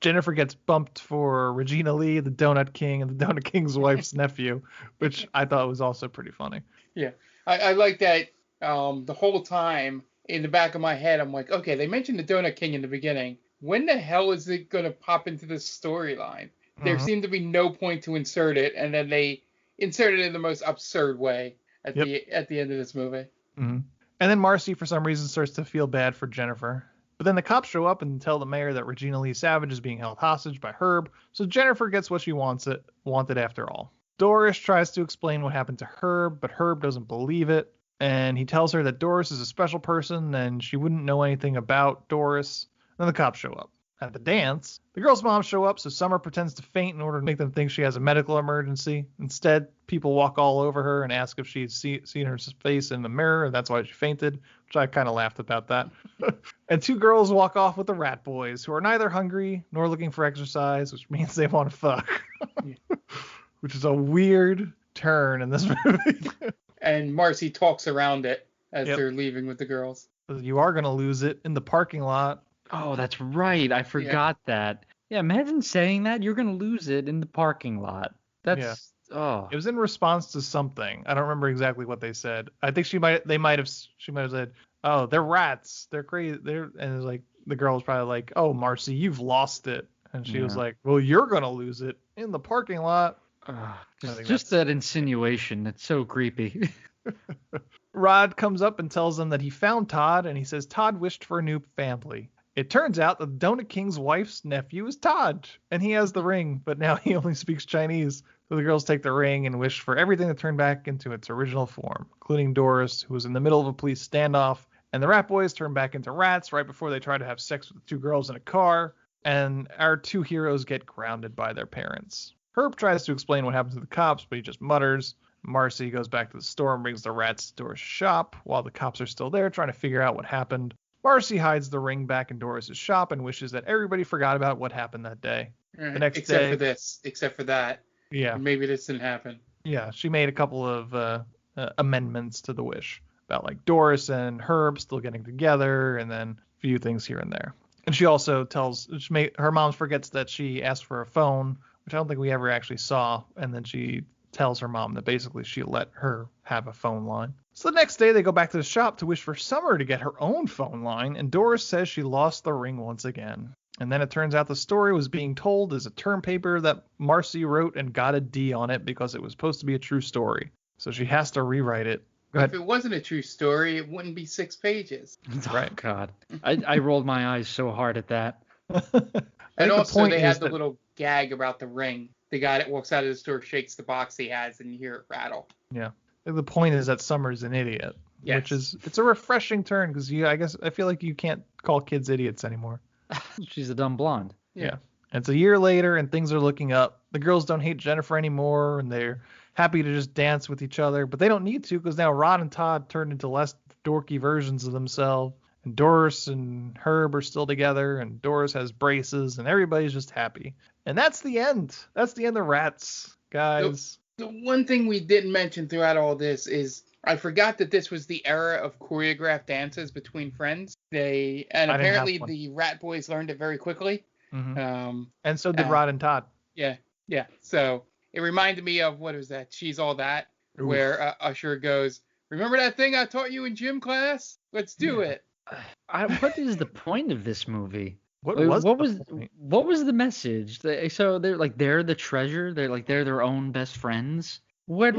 Jennifer gets bumped for Regina Lee, the Donut King, and the Donut King's wife's nephew, which I thought was also pretty funny. Yeah, I like that. The whole time in the back of my head, I'm like, okay, they mentioned the Donut King in the beginning. When the hell is it going to pop into this storyline? There seemed to be no point to insert it, and then they inserted it in the most absurd way at the end of this movie. Mm-hmm. And then Marcy, for some reason, starts to feel bad for Jennifer. But then the cops show up and tell the mayor that Regina Lee Savage is being held hostage by Herb, so Jennifer gets what she wanted after all. Doris tries to explain what happened to Herb, but Herb doesn't believe it, and he tells her that Doris is a special person and she wouldn't know anything about Doris. Then the cops show up. At the dance, the girls' moms show up, so Summer pretends to faint in order to make them think she has a medical emergency. Instead, people walk all over her and ask if she'd seen her face in the mirror, and that's why she fainted, which I kind of laughed about that. And two girls walk off with the Rat Boys, who are neither hungry nor looking for exercise, which means they want to fuck. Which is a weird turn in this movie. And Marcy talks around it as they're leaving with the girls. You are going to lose it in the parking lot. Oh, that's right. I forgot that. Yeah, imagine saying that. You're gonna lose it in the parking lot. That's It was in response to something. I don't remember exactly what they said. I think she might have said, "Oh, they're rats. They're crazy." And it's like the girl was probably like, "Oh, Marcy, you've lost it." And she was like, "Well, you're gonna lose it in the parking lot." Just that insinuation. It's so creepy. Rod comes up and tells them that he found Todd, and he says Todd wished for a new family. It turns out that the Donut King's wife's nephew is Todd, and he has the ring, but now he only speaks Chinese. So the girls take the ring and wish for everything to turn back into its original form, including Doris, who was in the middle of a police standoff, and the rat boys turn back into rats right before they try to have sex with the two girls in a car, and our two heroes get grounded by their parents. Herb tries to explain what happened to the cops, but he just mutters. Marcy goes back to the store and brings the rats to Doris' shop while the cops are still there trying to figure out what happened. Marcy hides the ring back in Doris' shop and wishes that everybody forgot about what happened that day. The next day, except for that. Yeah. Maybe this didn't happen. Yeah, she made a couple of amendments to the wish about like Doris and Herb still getting together, and then a few things here and there. And she also her mom forgets that she asked for a phone, which I don't think we ever actually saw, and then she tells her mom that basically she let her have a phone line. So the next day they go back to the shop to wish for Summer to get her own phone line, and Doris says she lost the ring once again. And then it turns out the story was being told as a term paper that Marcy wrote and got a D on it because it was supposed to be a true story. So she has to rewrite it. If it wasn't a true story, it wouldn't be 6 pages. Right. God. I rolled my eyes so hard at that. And also they had the little gag about the ring. The guy that walks out of the store shakes the box he has, and you hear it rattle. Yeah. The point is that Summer's an idiot. Yes. It's a refreshing turn because I feel like you can't call kids idiots anymore. She's a dumb blonde. Yeah. And it's a year later and things are looking up. The girls don't hate Jennifer anymore and they're happy to just dance with each other, but they don't need to because now Rod and Todd turned into less dorky versions of themselves. And Doris and Herb are still together and Doris has braces and everybody's just happy. And that's the end. That's the end of Ratz, guys. The one thing we didn't mention throughout all this is I forgot that this was the era of choreographed dances between friends. Apparently the Rat Boys learned it very quickly. Mm-hmm. And so did Rod and Todd. Yeah. So it reminded me of, what is that? She's All That, where Usher goes, "Remember that thing I taught you in gym class? Let's do it." What is the point of this movie? What was the message? So they're the treasure. They're their own best friends. When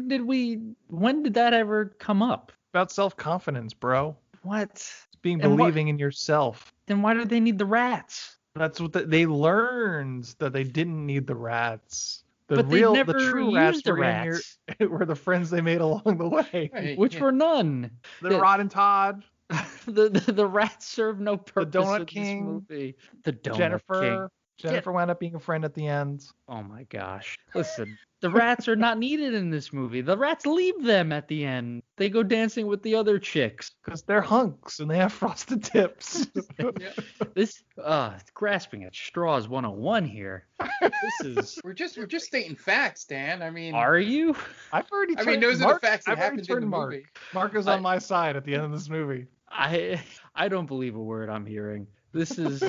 did that ever come up? About self-confidence, bro. What? It's believing in yourself. Then why do they need the rats? That's what they learned, that they didn't need the rats. The true rats were the friends they made along the way. Which were none. The Rod and Todd. The rats serve no purpose. The Donut King. Movie. The Donut King. King. Jennifer wound up being a friend at the end. Oh my gosh. Listen, the rats are not needed in this movie. The rats leave them at the end. They go dancing with the other chicks. Because they're hunks and they have frosted tips. This grasping at straws 101 here. We're just stating facts, Dan. I mean, are you? I've already turned those are the facts that happened in the movie. Mark is on my side at the end of this movie. I don't believe a word I'm hearing. This is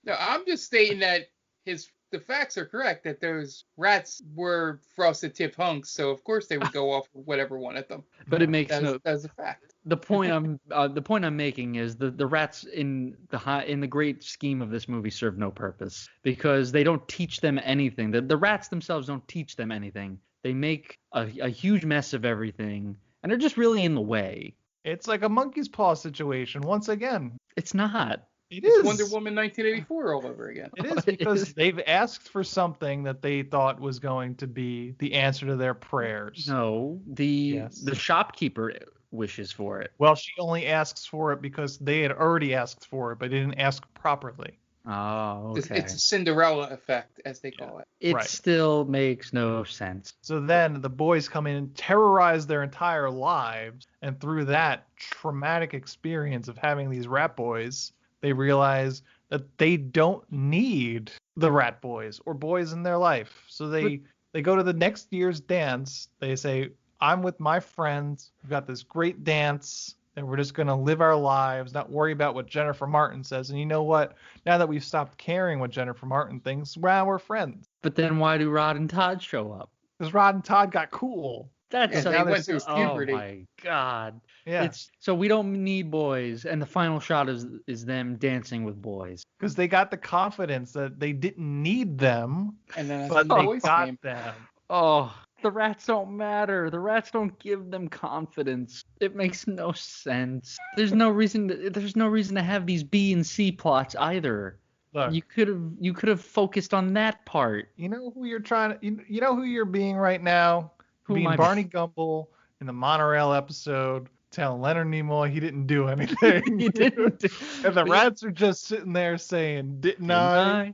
No, I'm just stating that the facts are correct, that those rats were frosted tipped hunks, so of course they would go off with whatever one at them. But it makes that's a fact. The point I'm making is the rats in the great scheme of this movie serve no purpose because they don't teach them anything. The rats themselves don't teach them anything. They make a huge mess of everything, and they're just really in the way. It's like a monkey's paw situation once again. It's not. It's Wonder Woman 1984 all over again. It is because they've asked for something that they thought was going to be the answer to their prayers. No, the shopkeeper wishes for it. Well, she only asks for it because they had already asked for it, but didn't ask properly. Oh, okay. It's a Cinderella effect, as they call it. It still makes no sense. So then the boys come in and terrorize their entire lives, and through that traumatic experience of having these rat boys, they realize that they don't need the rat boys or boys in their life. So they go to the next year's dance. They say, "I'm with my friends. We've got this great dance. and we're just going to live our lives, not worry about what Jennifer Martin says. And you know what? Now that we've stopped caring what Jennifer Martin thinks, well, we're friends. But then why do Rod and Todd show up? Because Rod and Todd got cool. That's they went through puberty. Oh my God. Yeah. So we don't need boys, and the final shot is them dancing with boys. Because they got the confidence that they didn't need them, And then but they got them. Oh, the rats don't matter. The rats don't give them confidence. It makes no sense. There's no reason to have these B and C plots either. Look, you could have focused on that part. You know who you're trying to. You know who you're being right now. Who being am I Barney Gumble in the Monorail episode, telling Leonard Nimoy he didn't do anything. He didn't. And the rats are just sitting there saying, "Didn't I?"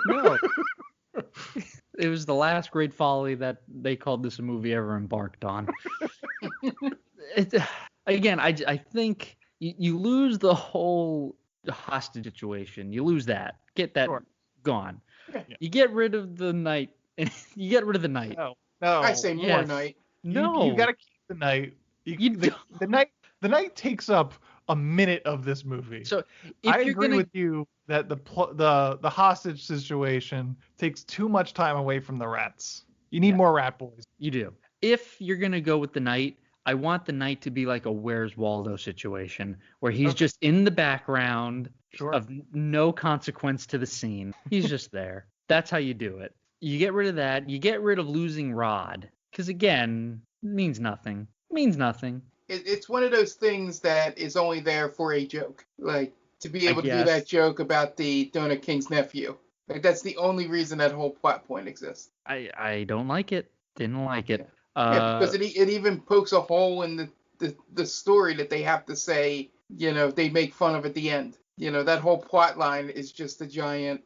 No. It was the last great folly that they called this a movie ever embarked on. Again, I think you lose the whole hostage situation. You lose that. Get that gone. Yeah. You get rid of the night. You get rid of the night. No. I say more night. No. You got to keep the night. The night takes up a minute of this movie. So I agree with you that the hostage situation takes too much time away from the rats. You need more rat boys. You do. If you're gonna go with the night, I want the night to be like a Where's Waldo situation, where he's just in the background of no consequence to the scene. He's just there. That's how you do it. You get rid of that. You get rid of losing Rod, because again, it means nothing. It's one of those things that is only there for a joke. Like, to be able to do that joke about the Donut King's nephew. Like, that's the only reason that whole plot point exists. I don't like it. Didn't like it. Because it even pokes a hole in the story that they have to say, they make fun of at the end. That whole plot line is just a giant,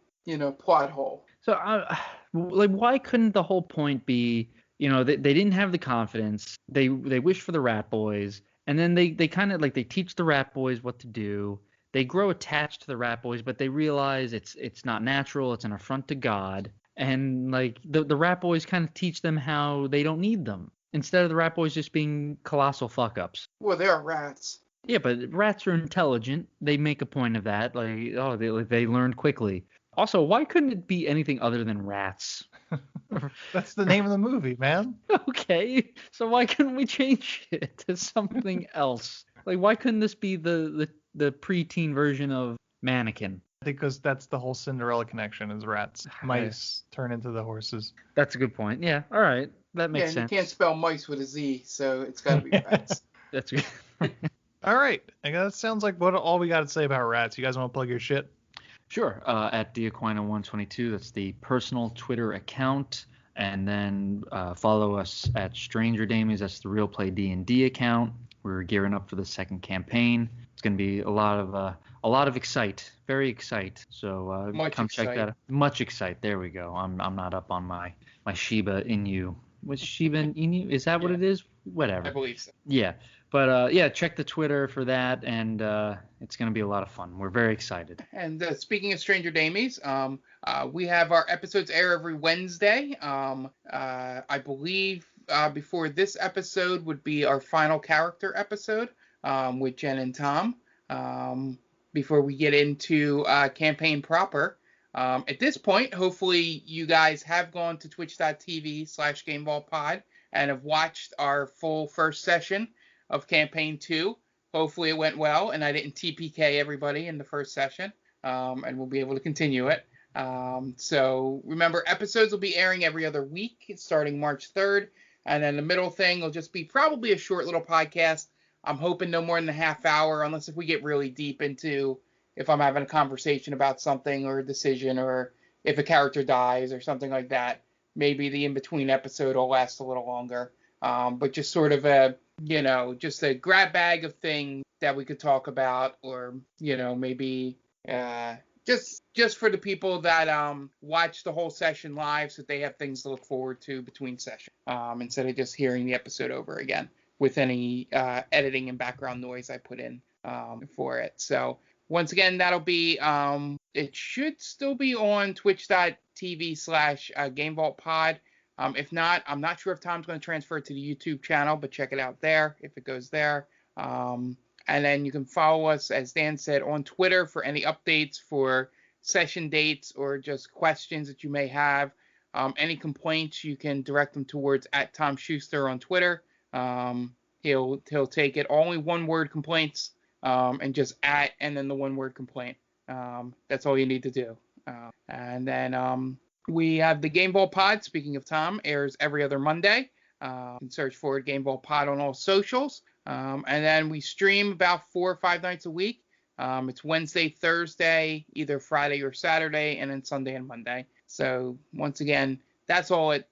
plot hole. So, why couldn't the whole point be, they didn't have the confidence. They wish for the rat boys, and then they kind of they teach the rat boys what to do. They grow attached to the rat boys, but they realize it's not natural. It's an affront to God. And the rat boys kind of teach them how they don't need them, instead of the rat boys just being colossal fuck ups. Well, they're rats. Yeah, but rats are intelligent. They make a point of that. They learn quickly. Also, why couldn't it be anything other than rats? That's the name of the movie, man. Okay, so why couldn't we change it to something else? Why couldn't this be the preteen version of Mannequin? Because that's the whole Cinderella connection is rats. Mice turn into the horses. That's a good point. Yeah, all right. That makes sense. You can't spell mice with a Z, so it's got to be rats. That's good. All right. I guess that sounds like all we got to say about rats. You guys want to plug your shit? Sure. At Diaquino122, that's the personal Twitter account. And then follow us at Stranger Damies. That's the Real Play D&D account. We're gearing up for the second campaign. It's going to be a lot of excite, very excite. So come check that out. Much excite. There we go. I'm not up on my Shiba Inu. What's Shiba Inu? Is that what it is? Whatever. I believe so. Yeah. But check the Twitter for that, and it's going to be a lot of fun. We're very excited. And speaking of Stranger Damies, we have our episodes air every Wednesday. I believe before this episode would be our final character episode with Jen and Tom. Before we get into campaign proper. At this point, hopefully you guys have gone to twitch.tv/GameVaultPod and have watched our full first session of Campaign 2. Hopefully it went well and I didn't TPK everybody in the first session, and we'll be able to continue it. So remember, episodes will be airing every other week starting March 3rd, and then the middle thing will just be probably a short little podcast. I'm hoping no more than a half hour, unless if we get really deep into if I'm having a conversation about something or a decision, or if a character dies or something like that. Maybe the in-between episode will last a little longer. But just sort of just a grab bag of things that we could talk about, or, maybe just for the people that watch the whole session live, so they have things to look forward to between sessions, instead of just hearing the episode over again with any editing and background noise I put in for it. So once again, that'll be, it should still be on twitch.tv/GameVaultPod. If not, I'm not sure if Tom's going to transfer it to the YouTube channel, but check it out there if it goes there. And then you can follow us, as Dan said, on Twitter for any updates for session dates or just questions that you may have. Any complaints, you can direct them towards @TomSchuster on Twitter. He'll take it. Only one-word complaints, and just and then the one-word complaint. That's all you need to do. And then we have the Game Ball Pod, speaking of Tom, airs every other Monday. You can search for it, Game Ball Pod, on all socials. And then we stream about 4 or 5 nights a week. It's Wednesday, Thursday, either Friday or Saturday, and then Sunday and Monday. So once again, that's all at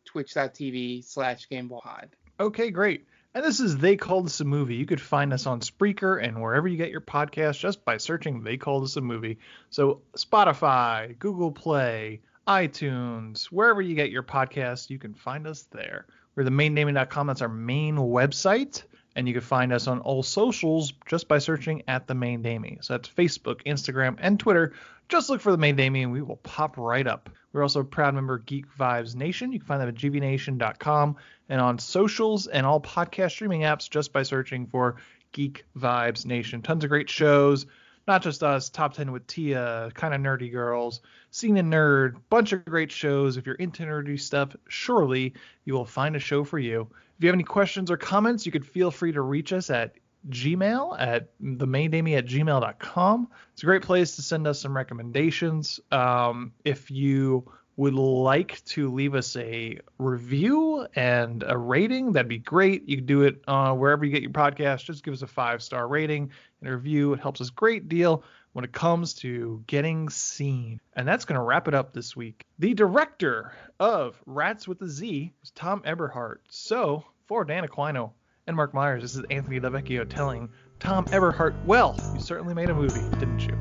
twitch.tv/GameBallPod. Okay, great. And this is They Call This a Movie. You could find us on Spreaker and wherever you get your podcast just by searching They Call This a Movie. So Spotify, Google Play, iTunes, wherever you get your podcast, you can find us there. We're themaindaming.com. That's our main website. And you can find us on all socials just by searching at The Main Damie. So that's Facebook, Instagram, and Twitter. Just look for The Main Damie and we will pop right up. We're also a proud member of Geek Vibes Nation. You can find them at gvnation.com and on socials and all podcast streaming apps just by searching for Geek Vibes Nation. Tons of great shows. Not just us, Top 10 with Tia, Kind of Nerdy Girls, Scene and Nerd, bunch of great shows. If you're into nerdy stuff, surely you will find a show for you. If you have any questions or comments, you could feel free to reach us at Gmail at themaindamie@gmail.com. It's a great place to send us some recommendations. If you would like to leave us a review and a rating, that'd be great. You can do it wherever you get your podcast. Just give us a 5-star rating and a review. It helps us a great deal when it comes to getting seen. And that's going to wrap it up this week. The director of Ratz with a Z is Tom Eberhardt. So for Dan Aquino and Mark Myers, this is Anthony DeVecchio telling Tom Eberhardt, well, you certainly made a movie, didn't you?